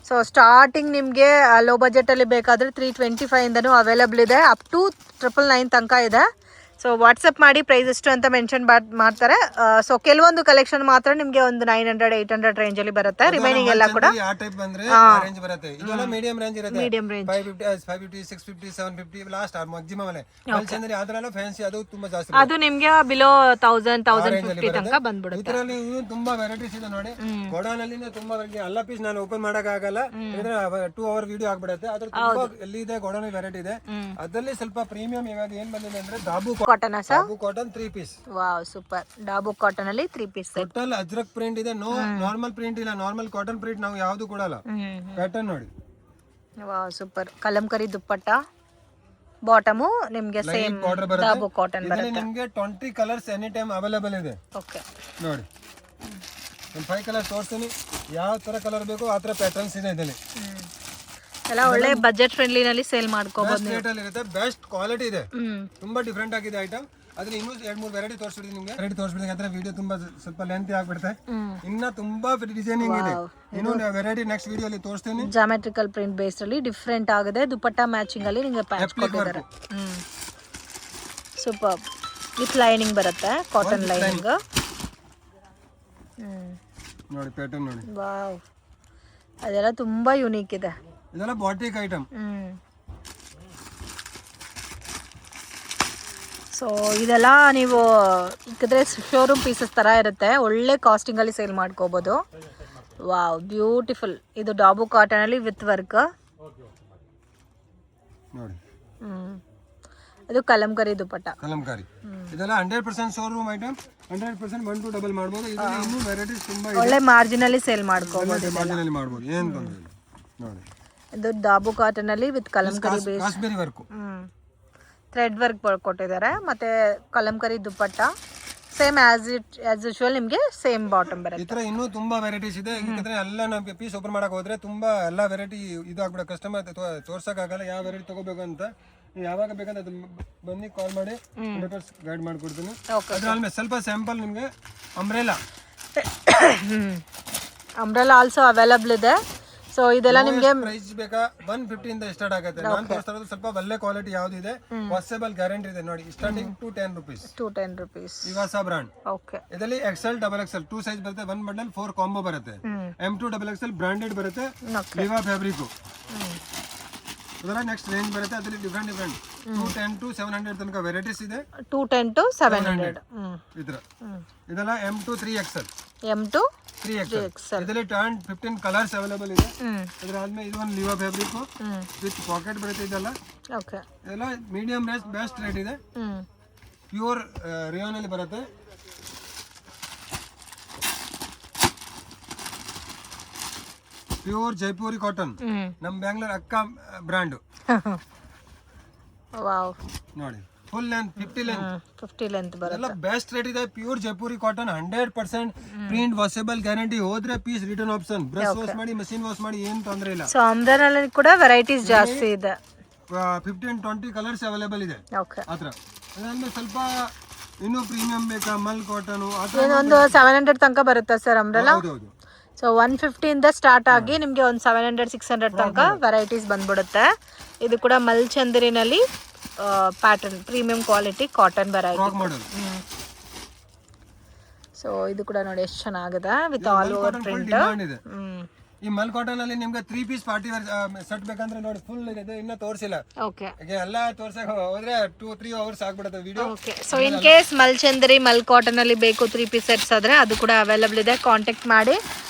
ಸೊ ಸ್ಟಾರ್ಟಿಂಗ್ ನಿಮಗೆ ಲೋ ಬಜೆಟಲ್ಲಿ ಬೇಕಾದರೆ 325 ಇಂದನೂ ಅವೈಲೇಬಲ್ ಇದೆ, ಅಪ್ ಟು 999 ತನಕ ಇದೆ. ಸೊ ವಾಟ್ಸಪ್ ಮಾಡಿ ಪ್ರೈಸ್ ಎಷ್ಟು ಅಂತ ಮೆನ್ಷನ್ ಮಾಡ್ತಾರೆ. ಸೊ ಕೆಲವೊಂದು ಕಲೆಕ್ಷನ್ ಮಾತ್ರ ನಿಮಗೆ ಒಂದು 900-800 ರೇಂಜ್ ಅಲ್ಲಿ ಬರುತ್ತೆ. ರಿಮೈನಿಂಗ್ ಎಲ್ಲ ಕೂಡ ಆ ಟೈಪ್ ಬಂದ್ರೆ ರೇಂಜ್ ಬರುತ್ತೆ. ಇದೆಲ್ಲ ಮೀಡಿಯಂ ರೇಂಜ್ ಇರುತ್ತೆ. ಮೀಡಿಯಂ ರೇಂಜ್ 550, 650, 750 ಲಾಸ್ಟ್ ಮ್ಯಾಕ್ಸಿಮಮ್ ಅಲ್ಲೇ. ಮಲ್ಚಂದ್ರಿ ಅದರೆಲ್ಲ ಫ್ಯಾನ್ಸಿ ಅದು ತುಂಬಾ ಜಾಸ್ತಿ. ಅದು ನಿಮಗೆ ಬಿಲೋ 1000-1050 ತನಕ ಬಂದ್ಬಿಡುತ್ತೆ. ಇದರಲ್ಲಿ ತುಂಬಾ ವೆರೈಟೀಸ್ ಇದೆ ನೋಡಿ. ಗೋಡೌನ್ ಅಲ್ಲಿ ತುಂಬಾ ಎಲ್ಲ ಪೀಸ್ ನಾನು ಓಪನ್ ಮಾಡಕ್ ಆಗಲ್ಲ, 2 hour ವಿಡಿಯೋ ಆಗ್ಬಿಡುತ್ತೆ. ಅದ್ರ ತುಂಬಾ ಎಲ್ಲಿದೆ ಗೋಡೌನ್ ವೆರೈಟಿ ಇದೆ. ಅದರಲ್ಲಿ ಸ್ವಲ್ಪ ಪ್ರೀಮಿಯಂ ಇವಾಗ ಏನ್ ಬಂದಿದೆ ಅಂದ್ರೆ dabu cotton dabu cotton 3 piece. Wow super. Dabu cotton ಅಲ್ಲಿ 3 ಪೀಸ್ ಟೋಟಲ್ ಅಜ್ರಕ್ ಪ್ರಿಂಟ್ ಇದೆ. ನೋ ನಾರ್ಮಲ್ ಪ್ರಿಂಟ್ ಇಲ್ಲ, ನಾರ್ಮಲ್ ಕಾಟನ್ ಪ್ರಿಂಟ್ ನಾವು ಯಾವುದು ಕೊಡಲ್ಲ. ಪ್ಯಾಟರ್ನ್ ನೋಡಿ. Wow super. Kalamkari dupatta, bottom ನಿಮಗೆ ಸೇಮ್ ಡಾಬು ಕಾಟನ್ ಬರುತ್ತೆ. ಇದರಲ್ಲಿ ನಿಮಗೆ 20 ಕಲರ್ಸ್ ಎನಿ ಟೈಮ್ ಅವೈಲೇಬಲ್ ಇದೆ. ಓಕೆ ನೋಡಿ, ನಾನು 5 ಕಲರ್ ತೋರಿಸ್ತೀನಿ, ಯಾವ ತರ ಕಲರ್ ಬೇಕು ಆ ತರ ಪ್ಯಾಟರ್ನ್ಸ್ ಇದೆ ಇದರಲ್ಲಿ. ಎಲ್ಲ ಒಳ್ಳೆ ಬಜೆಟ್ ಫ್ರೆಂಡ್ಲಿ ನಲ್ಲಿ ಸೇಲ್ ಮಾಡ್ಕೋಬಹುದು. ರೇಟ್ ಅಲ್ಲಿ ಇರುತ್ತೆ, ಬೆಸ್ಟ್ ಕ್ವಾಲಿಟಿ ಇದೆ, ತುಂಬಾ ಡಿಫರೆಂಟ್ ಆಗಿದೆ ಐಟಮ್. ಅದ್ರ ಇನ್ನೂ 2-3 ವೆರೈಟಿ ತೋರಿಸ್ಬಿಡ್ತೀನಿ ನಿಮಗೆ. ವೆರೈಟಿ ತೋರಿಸ್ಬಿಡ್ತೀನಿ ಅಂದ್ರೆ ವಿಡಿಯೋ ತುಂಬಾ ಸ್ವಲ್ಪ ಲೆಂತ್ ಆಗ್ಬಿಡುತ್ತೆ. ಇನ್ನ ತುಂಬಾ ಡಿಸೈನಿಂಗ್ ಇದೆ. ಇನ್ನೊಂದು ವೆರೈಟಿ ನೆಕ್ಸ್ಟ್ ವಿಡಿಯೋ ಅಲ್ಲಿ ತೋರಿಸ್ತೀನಿ. ಜಾಮೆಟ್ರಿಕಲ್ ಪ್ರಿಂಟ್ ಬೇಸ್ ಅಲ್ಲಿ ಡಿಫರೆಂಟ್ ಆಗಿದೆ. ದುಪಟ್ಟ ಮ್ಯಾಚಿಂಗ್ ಅಲ್ಲಿ ನಿಮಗೆ ಪ್ಯಾಚ್ ಕೊಟ್ಟಿದ್ದಾರೆ. ಸೂಪರ್. ವಿತ್ ಲೈನಿಂಗ್ ಬರುತ್ತೆ, ಕಾಟನ್ ಲೈನಿಂಗ್. ನೋಡಿ ಪ್ಯಾಟರ್ನ್ ನೋಡಿ. ವಾವ್, ಅದೆಲ್ಲ ತುಂಬಾ ಯೂನಿಕ್ ಇದೆ. ಇದೆಲ್ಲ ಬಾಟಿಕ್ ಐಟಮ್. ಸೊ ಇದೆಲ್ಲ ನೀವು ಇಕ್ಕಿದ್ರೆ ಶೋರೂಮ್ ಪೀಸಸ್ ಥರ ಇರುತ್ತೆ, ಒಳ್ಳೆ ಕಾಸ್ಟಿಂಗಲ್ಲಿ ಸೇಲ್ ಮಾಡ್ಕೋಬೋದು. Wow beautiful. ಇದು ಡಾಬು ಕಾಟನಲ್ಲಿ ವಿತ್ ವರ್ಕ್ ನೋಡಿ. ಇದು ಕಲಂಕರಿ ದುಪಟ್ಟ. ಕಲಂಕರಿ ಇದೆಲ್ಲ 100% ಶೋರೂಮ್ ಐಟಮ್. 100% 1 to ಡಬಲ್ ಮಾಡ್ಬೋದು. ಇದರಲ್ಲಿ ಇನ್ನೂ ವೆರೈಟೀಸ್ ತುಂಬಾ ಇದೆ. ಒಳ್ಳೆ ಮಾರ್ಜಿನಲ್ಲಿ ಸೇಲ್ ಮಾಡ್ಕೋಬೋದು. ಮಾರ್ಜಿನಲ್ಲಿ ಮಾಡ್ಬೋದು, ಏನು ತೊಂದರೆ ಇಲ್ಲ. ನೋಡಿ ಇದು ಡಾಬು ಕಾಟನಲ್ಲಿ with kalamkari base, Kashmiri work, thread work ಕೊಟ್ಟಿದ್ದಾರೆ. ಮತ್ತೆ kalamkari dupatta same as usual ನಿಮಗೆ ಸೇಮ್ ಬಾಟಮ್ ಬರುತ್ತೆ. ಈ ತರ ಇನ್ನೂ ತುಂಬಾ ವೆರೈಟೀಸ್ ಇದೆ. ಯಾಕಂದ್ರೆ ಎಲ್ಲ ನಾವು ಪೀಸ್ ಓಪನ್ ಮಾಡಕ್ ಹೋದ್ರೆ ತುಂಬಾ ಎಲ್ಲ ವೆರೈಟಿ ಇದು ಆಗ್ಬಿಡ, ಕಸ್ಟಮರ್ ತೋರ್ಸಕ್ಕಾಗಲ್ಲ ಯಾವ ವೆರೈಟಿ ತಗೋಬೇಕು ಅಂತ. ನೀವು ಯಾವಾಗ ಬೇಕಂತ ಬನ್ನಿ, ಕಾಲ್ ಮಾಡಿ, ಗೈಡ್ ಮಾಡ್ಕೊಡ್ತೀನಿ. ಅದ್ರಲ್ಲಿ ಸ್ವಲ್ಪ ಸ್ಯಾಂಪಲ್ ನಿಮಗೆ ಅಂಬ್ರೆಲಾ ಆಲ್ಸೋ ಅವೈಲಬಲ್ ಇದೆ. ಸೊ ಇದೆಲ್ಲ ನಿಮಗೆ ಪ್ರೈಸ್ ಬೇಕಾ 150 ಇಂದ ಸ್ಟಾರ್ಟ್ ಆಗುತ್ತೆ. ನಾನು ತೋರಿಸ್ತಾ ಇರೋದು ಸ್ವಲ್ಪ ಒಳ್ಳೆ ಕ್ವಾಲಿಟಿ ಯಾವ್ದು ಇದೆ, ವಾಷಬಲ್ ಗ್ಯಾರಂಟಿ ಇದೆ ನೋಡಿ. Starting 210 rupees. 210 rupees. Avaasa brand. Okay. ಇದರಲ್ಲಿ XL, XXL 2 ಸೈಜ್ ಬರುತ್ತೆ. 1 bundle 4 ಕಾಂಬೋ ಬರುತ್ತೆ. M2 XXL ಬ್ರಾಂಡೆಡ್ ಬರುತ್ತೆ, ವಿವಾ ಫ್ಯಾಬ್ರಿಕ್. ಇದರ ನೆಕ್ಸ್ಟ್ ರೇಂಜ್ ಬರುತ್ತೆ. ಅದರಲ್ಲಿ ಡಿಫರೆಂಟ್ 210 to 700 ತನಕ ವೆರೈಟೀಸ್ ಇದೆ. 210 to 700 ಇದೆಲ್ಲ M2 3XL. M2 3XL. ಇದರಲ್ಲಿ 15 ಕಲರ್ಸ್ ಅವೈಲೇಬಲ್ ಇದೆ. ಅದರ ಆದ್ಮೇಲೆ ಇದು ಒಂದು ಲಿವಾ ಫ್ಯಾಬ್ರಿಕ್ ವಿತ್ ಪಾಕೆಟ್ ಬರುತ್ತೆ. ಇದೆಲ್ಲ ಓಕೆ. ಇದೆಲ್ಲ ಮೀಡಿಯಂ ರೇಟ್, ಬೆಸ್ಟ್ ರೇಟ್ ಇದೆ. ಪ್ಯೂರ್ ರೇಯಾನ್ ಅಲ್ಲಿ ಬರುತ್ತೆ. ಪ್ಯೂರ್ ಜೈಪುರಿ ಕಾಟನ್, ನಮ್ಮ ಬ್ಯಾಂಗ್ಳೂರ್ ಅಕ್ಕ ಬ್ರ್ಯಾಂಡ್. ವಾವ್, ನೋಡಿ ಫುಲ್ ಲೆಂತ್ 50 ಲೆಂತ್ 50 ಲೆಂತ್ ಬರುತ್ತೆ. ಎಲ್ಲ ಬೆಸ್ಟ್ ರೇಟ್ ಇದೆ. Pure Jaipuri cotton 100% print washable guarantee. ಹೋದ್ರೆ piece return option. Brush wash ಮಾಡಿ ಮಷೀನ್ ವಾಶ್ ಮಾಡಿ ಏನು ತೊಂದರೆ ಇಲ್ಲ. ಸೊ ಅಂಬ್ರೆಲಾ ಕೂಡ ವೆರೈಟೀಸ್ ಜಾಸ್ತಿ ಇದೆ. 15-20 ಕಲರ್ಸ್ ಅವೈಲೇಬಲ್ ಇದೆ ಓಕೆ. ಆತರ. ಅದಾದ್ಮೇಲೆ ಸ್ವಲ್ಪ ಇನ್ನೂ ಪ್ರೀಮಿಯಂ ಬೇಕಾ ಮಲ್ ಕಾಟನ್ ಒಂದು 700 ತನಕ ಬರುತ್ತೆ ಸರ್ ಅಂಬ್ರೆಲಾ. ಹೌದು. ಸೊ 150 ಇಂದ ಸ್ಟಾರ್ಟ್ ಆಗಿ ನಿಮಗೆ ಒಂದು 700-600 ತನಕ ವೆರೈಟೀಸ್ ಬಂದ್ಬಿಡುತ್ತೆ. ಇದು ಕೂಡ ಮಲ್ಚಂದ್ರಿನಲ್ಲಿ pattern premium quality cotton variety. So ಇದು ಕೂಡ ನೋಡಿ ಎಷ್ಟು ಚೆನ್ನಾಗಿದೆ ವಿತ್ ಆಲ್ ಓವರ್ ಪ್ರಿಂಟ್. ಈ ಮಲ್ ಕಾಟನ್ ಅಲ್ಲಿ ನಿಮ್ಗೆ 3 ಪೀಸ್ ಪಾರ್ಟಿ ವೇರ್ ಸೆಟ್ ಬೇಕಂದ್ರೆ ನೋಡಿ ಫುಲ್ ಇದೆ. ಇನ್ನ ತೋರಿಸಿಲ್ಲ. ಓಕೆ. ಎಲ್ಲ ತೋರ್ಸಕ್ಕೆ ಹೋದ್ರೆ 2-3 ಅವರ್ಸ್ ಆಗ್ಬಿಡುತ್ತೆ video. Okay. So in case ಮಲ್ಚಂದ್ರಿ ಮಲ್ ಕಾಟನ್ ಅಲ್ಲಿ ಬೇಕು 3 ಪೀಸ್ ಸೆಟ್ಸ್ ಆದ್ರೆ ಅದು ಕೂಡ ಅವೈಲೇಬಲ್ ಇದೆ. ಕಾಂಟ್ಯಾಕ್ಟ್ ಮಾಡಿ.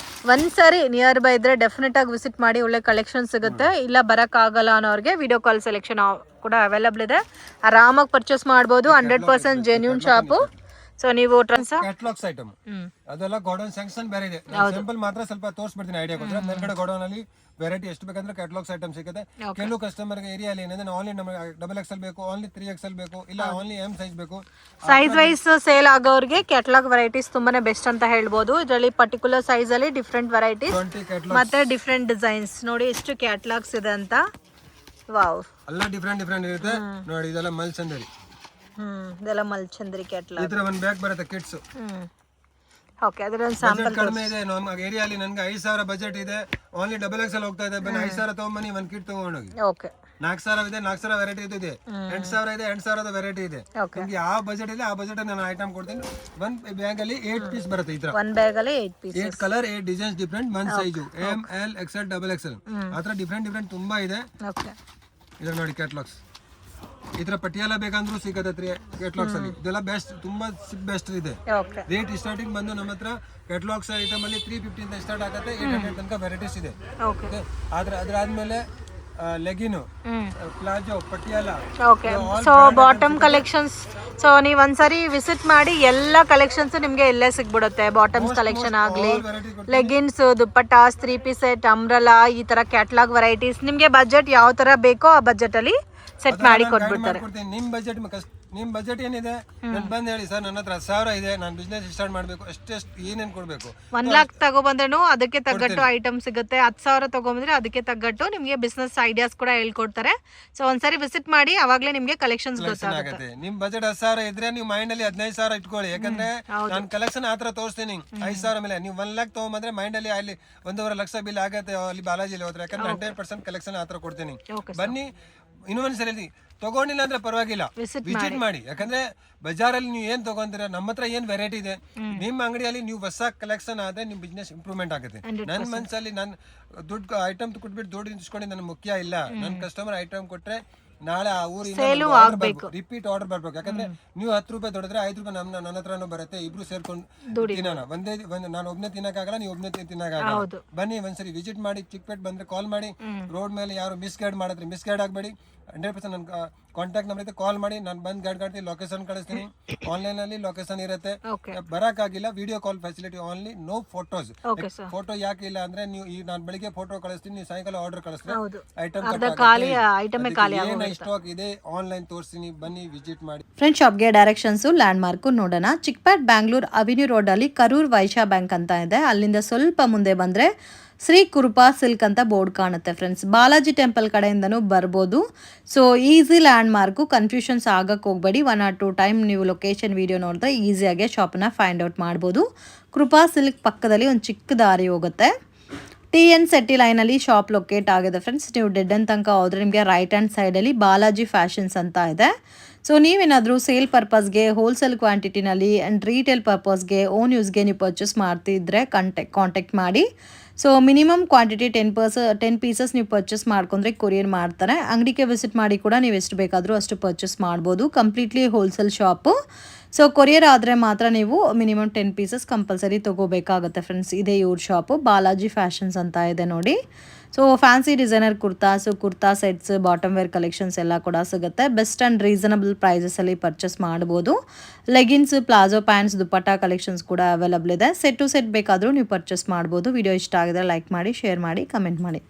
ಒಂದ್ಸರಿ ನಿಯರ್ ಬೈ ಇದ್ರೆ ಡೆಫಿನೆಟ್ ಆಗಿ ವಿಸಿಟ್ ಮಾಡಿ, ಒಳ್ಳೆ ಕಲೆಕ್ಷನ್ ಸಿಗುತ್ತೆ. ಇಲ್ಲ ಬರೋಕ್ಕಾಗಲ್ಲ ಅನ್ನೋರಿಗೆ ವಿಡಿಯೋ ಕಾಲ್ ಸೆಲೆಕ್ಷನ್ ಕೂಡ ಅವೈಲೇಬಲ್ ಇದೆ. ಆರಾಮಾಗಿ ಪರ್ಚೇಸ್ ಮಾಡ್ಬೋದು. 100% ಜೆನ್ಯೂನ್ ಶಾಪು. ಸೊ ನೀವು ಕ್ಯಾಟಲಾಗ್ಸ್ ಐಟಮ್ ಅದೆಲ್ಲ ಗೋಡೌನ್ ಸ್ಯಾಂಕ್ಷನ್ ಬೇರೆ ಇದೆ. ಸಿಂಪಲ್ ಮಾತ್ರ ಸ್ವಲ್ಪ ತೋರಿಸ್ಬಿಡ್ತೀನಿ ಐಡಿಯಾ ಕೊಟ್ಟರೆ. ಮೇಲ್ಗಡೆ ಗೋಡೌನ್ ಅಲ್ಲಿ ವೆರೈಟಿ ಎಷ್ಟು ಬೇಕಂದ್ರೆ ಕ್ಯಾಟಲಾಗ್ಸ್ ಐಟಮ್ ಸಿಗುತ್ತೆ. ಕೆಲವು ಕಸ್ಟಮರ್ ಏರಿಯಾಲಿ ಏನಂದ್ರೆ ಆನ್ಲಿ ನಮಗೆ XXL ಬೇಕು, ಆನ್ಲಿ 3XL ಬೇಕು, ಇಲ್ಲ ಆನ್ಲಿ M ಸೈಜ್ ಬೇಕು. ಸೈಜ್ ವೈಸ್ ಸೇಲ್ ಆಗೋರಿಗೆ ಕ್ಯಾಟಲಾಗ್ ವೆರೈಟೀಸ್ ತುಂಬಾನೇ ಬೆಸ್ಟ್ ಅಂತ ಹೇಳ್ಬೋದು. ಇದರಲ್ಲಿ ಪರ್ಟಿಕ್ಯುಲರ್ ಸೈಜ್ ಅಲ್ಲಿ ಡಿಫ್ರೆಂಟ್ ವೆರೈಟೀಸ್ ಮತ್ತೆ ಡಿಫ್ರೆಂಟ್ ಡಿಸೈನ್ಸ್. ನೋಡಿ ಎಷ್ಟು ಕ್ಯಾಟಲಾಗ್ಸ್ ಇದೆ ಅಂತ. ವಾವ್, ಎಲ್ಲ ಡಿಫ್ರೆಂಟ್ ಇರುತ್ತೆ ನೋಡಿ. ಇದೆಲ್ಲ ಮಲ್ಚಂದರಿ. ಇದೆಲ್ಲ ಮಲ್ಚಂದ್ರಿ ಕ್ಯಾಟಲಾಗ್. ಇದರ ಒಂದು ಬ್ಯಾಗ್ ಬರುತ್ತೆ ಕಿಡ್ಸ್. ಓಕೆ. ಅದರ ಒಂದು ಸ್ಯಾಂಪಲ್ ಕಡಿಮೆ ಇದೆ ನಮ್ಮ ಏರಿಯಾಲಿ. ನನಗೆ 5,000 ಬಜೆಟ್ ಇದೆ. ಆನ್ಲಿ XXL ಹೋಗ್ತಾ ಇದೆ. ಬನ್ನಿ 5,000 ತಗೊಂಬನ್ನಿ, ಒಂದು ಕಿಟ್ ತಗೊಂಡೋಗಿ. ಓಕೆ. 4,000 ಇದೆ, 4,000 ವೆರೈಟಿ ಇದೆ. 8,000 ಇದೆ, 8,000 ವೆರೈಟಿ ಇದೆ. ನಿಮ್ಗೆ ಯಾವ ಬಜೆಟ್ ಇದೆ ಆ ಬಜೆಟ್ ನಾನು ಐಟಮ್ ಕೊಡ್ತೀನಿ. ಒಂದ್ ಬ್ಯಾಗ್ ಅಲ್ಲಿ 8 ಪೀಸ್ ಬರುತ್ತೆ. ಈ ತರ ಒಂದ್ ಬ್ಯಾಗ್ ಅಲ್ಲಿ 8 ಪೀಸ್, 8 ಕಲರ್, 8 ಡಿಸೈನ್ಸ್ ಡಿಫ್ರೆಂಟ್. ಒಂದ್ size M, L, XL, XXL ಆತರ ಡಿಫ್ರೆಂಟ್ ತುಂಬಾ ಇದೆ. ಓಕೆ. ಇದ್ರ ನೋಡಿ ಕ್ಯಾಟಲಾಗ್ಸ್. ಈ ತರ ಪಟಿಯಾಲ ಬೇಕಂದ್ರೂ ಸಿಗುತ್ತೆ ಕ್ಯಾಟಲಾಗ್ಸ್ ಅಲ್ಲಿ. ಇದೆಲ್ಲ ಬೆಸ್ಟ್, ತುಂಬಾ ಬೆಸ್ಟ್ ಇದೆ. ರೇಟ್ ಸ್ಟಾರ್ಟಿಂಗ್ ಬಂದು ನಮ್ಮ ಹತ್ರ ಕ್ಯಾಟಲಾಗ್ಸ್ ಐಟಮ್ ಅಲ್ಲಿ 350 ಇಂದ ಸ್ಟಾರ್ಟ್ ಆಗುತ್ತೆ. 800 ತನಕ ವೆರೈಟೀಸ್ ಇದೆ. ಅದಾದ್ಮೇಲೆ legging, palazzo, Patiala. Okay. So bottom collections. So ನೀವು ಒಂದ್ಸರಿ ವಿಸಿಟ್ ಮಾಡಿ, ಎಲ್ಲ ಕಲೆಕ್ಷನ್ಸ್ ನಿಮಗೆ ಇಲ್ಲೇ ಸಿಗ್ಬಿಡುತ್ತೆ. ಬಾಟಮ್ಸ್ ಕಲೆಕ್ಷನ್ ಆಗಲಿ, leggings, dupattas, 3 piece set, umbrella, ಈ ತರ ಕ್ಯಾಟಲಾಗ್ ವೆರೈಟೀಸ್. ನಿಮಗೆ ಬಜೆಟ್ ಯಾವ ತರ ಬೇಕೋ ಆ ಬಜೆಟ್ ಅಲ್ಲಿ ಸೆಟ್ ಮಾಡಿ ಕೊಟ್ಬಿಡ್ತಾರೆ. ನಿಮ್ ಬಜೆಟ್ ಏನಿದೆ ನನ್ ಬಂದ್ ಹೇಳಿ ಸರ್, ನನ್ನ ಹತ್ರ 10,000 ಇದೆ, ನಾನು ಬಿಸ್ನೆಸ್ ಸ್ಟಾರ್ಟ್ ಮಾಡ್ಬೇಕು, ಎಷ್ಟು ಏನೇನ್ ಕೊಡ್ಬೇಕು. 1 lakh ತಗೊಬಂದ್ರೂ ಅದಕ್ಕೆ ತగ్గಟ್ಟು ಐಟಮ್ ಸಿಗುತ್ತೆ. 10,000 ತಗೊಂಡ್ರೆ ಅದಕ್ಕೆ ತగ్గಟ್ಟು ನಿಮ್ಗೆ ಬಿಸ್ನೆಸ್ ಐಡಿಯಾಸ್ ಕೂಡ ಹೇಳ್ಕೊಡ್ತಾರೆ. ಸೊ ಒಂದ್ಸರಿ ವಿಸಿಟ್ ಮಾಡಿ, ಅವಾಗ್ಲೇ ನಿಮ್ಗೆ ಕಲೆಕ್ಷನ್ಸ್ ಗೊತ್ತಾಗುತ್ತೆ. ನಿಮ್ ಬಜೆಟ್ 10,000 ಇದ್ರೆ ನೀವು ಮೈಂಡ್ ಅಲ್ಲಿ 15,000 ಇಟ್ಕೊಳ್ಳಿ. ಯಾಕಂದ್ರೆ ನಾನು ಕಲೆಕ್ಷನ್ ಆತರ ತೋರಿಸ್ತೀನಿ. 5,000 ಮೇಲೆ ನೀವು 1 lakh ತಗೊಂಡ್ರೆ ಮೈಂಡ್ ಅಲ್ಲಿ ಅಲ್ಲಿ 1.5 ಲಕ್ಷ ಬಿಲ್ ಆಗತ್ತೆ ಅಲ್ಲಿ ಬಾಲಾಜಿಲಿ ಹೋದ್ರೆ. ಯಾಕಂದ್ರೆ 100% ಕಲೆಕ್ಷನ್ ಆತರ ಕೊಡ್ತೀನಿ. ಬನ್ನಿ, ಇನ್ನೊಂದ್ಸರಿ ತಗೊಂಡಿಲ್ಲ ಅಂದ್ರೆ ಪರವಾಗಿಲ್ಲ, ವಿಸಿಟ್ ಮಾಡಿ. ಯಾಕಂದ್ರೆ ಬಜಾರಲ್ಲಿ ನೀವು ಏನ್ ತಗೊಂತೀರ, ನಮ್ಮ ಹತ್ರ ಏನ್ ವೆರೈಟಿ ಇದೆ, ನಿಮ್ಮ ಅಂಗಡಿಯಲ್ಲಿ ನೀವು ಹೊಸ ಕಲೆಕ್ಷನ್ ಆದ್ರೆ ನಿಮ್ ಬಿಸ್ನೆಸ್ ಇಂಪ್ರೂವ್ಮೆಂಟ್ ಆಗುತ್ತೆ. ನನ್ನ ಮನ್ಸಲ್ಲಿ ನಾನು ದುಡ್ಡು ಐಟಮ್ ಕೊಟ್ಬಿಟ್ಟು ದುಡ್ಡು ನಿಂತ್ಕೊಂಡು ನನಗೆ ಮುಖ್ಯ ಇಲ್ಲ. ನನ್ನ ಕಸ್ಟಮರ್ ಐಟಮ್ ಕೊಟ್ರೆ ನಾಳೆ ಆ ಊರಿಂದ ರಿಪೀಟ್ ಆರ್ಡರ್ ಬರ್ಬೇಕು. ಯಾಕಂದ್ರೆ ನೀವು 10 ರೂಪಾಯಿ ದೊಡ್ಡದ್ರೆ 5 ರೂಪಾಯಿ ನನ್ನ ಹತ್ರನೂ ಬರುತ್ತೆ. ಇಬ್ರು ಸೇರ್ಕೊಂಡು ತಿನ್ನೋಣ. ನಾನು ಒಬ್ನೇ ತಿನ್ನಕ್ಕಾಗಲ್ಲ, ನೀವು ಒಬ್ನೇ ತಿನ್ನಕ್ಕಾಗಲ್ಲ. ಬನ್ನಿ ಒಂದ್ಸರಿ ವಿಸಿಟ್ ಮಾಡಿ. ಚಿಕ್ಕಪೇಟೆ ಬಂದ್ರೆ ಕಾಲ್ ಮಾಡಿ. ರೋಡ್ ಮೇಲೆ ಯಾರು ಮಿಸ್ ಗೈಡ್ ಆಗಬೇಡಿ. 100% ನನ್ನ ಕಾಂಟ್ಯಾಕ್ಟ್ ನಂಬರ್ ಇದೆ, ಕಾಲ್ ಮಾಡಿ. ನಾನು ಬಂದು ಗೈಡ್ ಮಾಡ್ತೀನಿ, ಲೊಕೇಶನ್ ಕಳಿಸ್ತೀನಿ. ಆನ್ಲೈನ್ ಅಲ್ಲಿ ಲೊಕೇಶನ್ ಇರುತ್ತೆ. ಬರಕ್ಕಾಗಿಲ್ಲ, video call facility only, no photos. Photo ಯಾಕೆ ಇಲ್ಲ ಅಂದ್ರೆ ನೀವು ನಾನು ಬೆಳಿಗ್ಗೆ ಫೋಟೋ ಕಳಿಸ್ತೀನಿ, ನೀವು ಸಾಯಂಕಾಲ ಆರ್ಡರ್ ಕಳಿಸ್ತೀನಿ. ಐಟಮ್ ಸ್ಟಾಕ್ ಇದೆ, ಆನ್ಲೈನ್ ತೋರಿಸ್ತೀನಿ. ಬನ್ನಿ ವಿಸಿಟ್ ಮಾಡಿ. ಫ್ರೆಂಡ್ ಶಾಪ್ಗೆ ಡೈರೆಕ್ಷನ್ಸ್ ಲ್ಯಾಂಡ್ ಮಾರ್ಕ್ ನೋಡೋಣ. ಚಿಕ್ಕಪೇಟ್ ಬ್ಯಾಂಗ್ಳೂರ್ ಅವೆನ್ಯೂ ರೋಡ್ ಅಲ್ಲಿ ಕರೂರ್ ವೈಶ್ಯ ಬ್ಯಾಂಕ್ ಅಂತ ಇದೆ. ಅಲ್ಲಿಂದ ಸ್ವಲ್ಪ ಮುಂದೆ ಬಂದ್ರೆ ಶ್ರೀ ಕೃಪಾ ಸಿಲ್ಕ್ ಅಂತ ಬೋರ್ಡ್ ಕಾಣುತ್ತೆ ಫ್ರೆಂಡ್ಸ್. ಬಾಲಾಜಿ ಟೆಂಪಲ್ ಕಡೆಯಿಂದನೂ ಬರ್ಬೋದು. So easy land mark, confusions ಆಗಕ್ಕೆ ಹೋಗಬೇಡಿ. 1 or 2 ಟೈಮ್ ನೀವು ಲೊಕೇಶನ್ ವಿಡಿಯೋ ನೋಡಿದ್ರೆ ಈಸಿಯಾಗಿ ಶಾಪನ್ನ ಫೈಂಡ್ ಔಟ್ ಮಾಡ್ಬೋದು. ಕೃಪಾ ಸಿಲ್ಕ್ ಪಕ್ಕದಲ್ಲಿ ಒಂದು ಚಿಕ್ಕ ದಾರಿ ಹೋಗುತ್ತೆ. TN ಸೆಟ್ಟಿ ಲೈನಲ್ಲಿ ಶಾಪ್ ಲೊಕೇಟ್ ಆಗಿದೆ ಫ್ರೆಂಡ್ಸ್. ನೀವು ಡೆಡ್ ಎಂಡ್ ತನಕ ಹೋದ್ರೆ ನಿಮಗೆ ರೈಟ್ ಹ್ಯಾಂಡ್ ಸೈಡಲ್ಲಿ ಬಾಲಾಜಿ ಫ್ಯಾಷನ್ಸ್ ಅಂತ ಇದೆ. ಸೊ ನೀವೇನಾದರೂ ಸೇಲ್ ಪರ್ಪಸ್ಗೆ, ಹೋಲ್ಸೇಲ್ ಕ್ವಾಂಟಿಟಿನಲ್ಲಿ ಆ್ಯಂಡ್ ರೀಟೇಲ್ ಪರ್ಪಸ್ಗೆ, ಓನ್ ಯೂಸ್ಗೆ ನೀವು ಪರ್ಚೇಸ್ ಮಾಡ್ತಿದ್ರೆ ಕಾಂಟ್ಯಾಕ್ಟ್ ಮಾಡಿ. ಸೊ ಮಿನಿಮಮ್ ಕ್ವಾಂಟಿಟಿ 10 ಪೀಸಸ್ ನೀವು ಪರ್ಚೇಸ್ ಮಾಡ್ಕೊಂಡ್ರೆ ಕೊರಿಯರ್ ಮಾಡ್ತಾರೆ. ಅಂಗಡಿಗೆ ವಿಸಿಟ್ ಮಾಡಿ ಕೂಡ ನೀವು ಎಷ್ಟು ಬೇಕಾದರೂ ಅಷ್ಟು ಪರ್ಚೇಸ್ ಮಾಡ್ಬೋದು. Completely wholesale shop. So courier ಆದರೆ ಮಾತ್ರ ನೀವು ಮಿನಿಮಮ್ 10 ಪೀಸಸ್ ಕಂಪಲ್ಸರಿ ತೊಗೋಬೇಕಾಗುತ್ತೆ ಫ್ರೆಂಡ್ಸ್. ಇದೇ ಇವ್ರ ಶಾಪು, ಬಾಲಾಜಿ ಫ್ಯಾಷನ್ಸ್ ಅಂತ ಇದೆ ನೋಡಿ. So fancy designer kurta sets, bottom wear collections ಎಲ್ಲ ಕೂಡ ಸಿಗುತ್ತೆ. ಬೆಸ್ಟ್ ಆ್ಯಂಡ್ ರೀಸನಬಲ್ ಪ್ರೈಸಸಲ್ಲಿ ಪರ್ಚೇಸ್ ಮಾಡ್ಬೋದು. Leggings, palazzo pants, dupatta collections ಕೂಡ ಅವೈಲಬಲ್ ಇದೆ. ಸೆಟ್ ಟು ಸೆಟ್ ಬೇಕಾದರೂ ನೀವು ಪರ್ಚೇಸ್ ಮಾಡ್ಬೋದು. ವಿಡಿಯೋ ಇಷ್ಟ ಆಗಿದ್ರೆ ಲೈಕ್ ಮಾಡಿ, ಶೇರ್ ಮಾಡಿ, ಕಮೆಂಟ್ ಮಾಡಿ.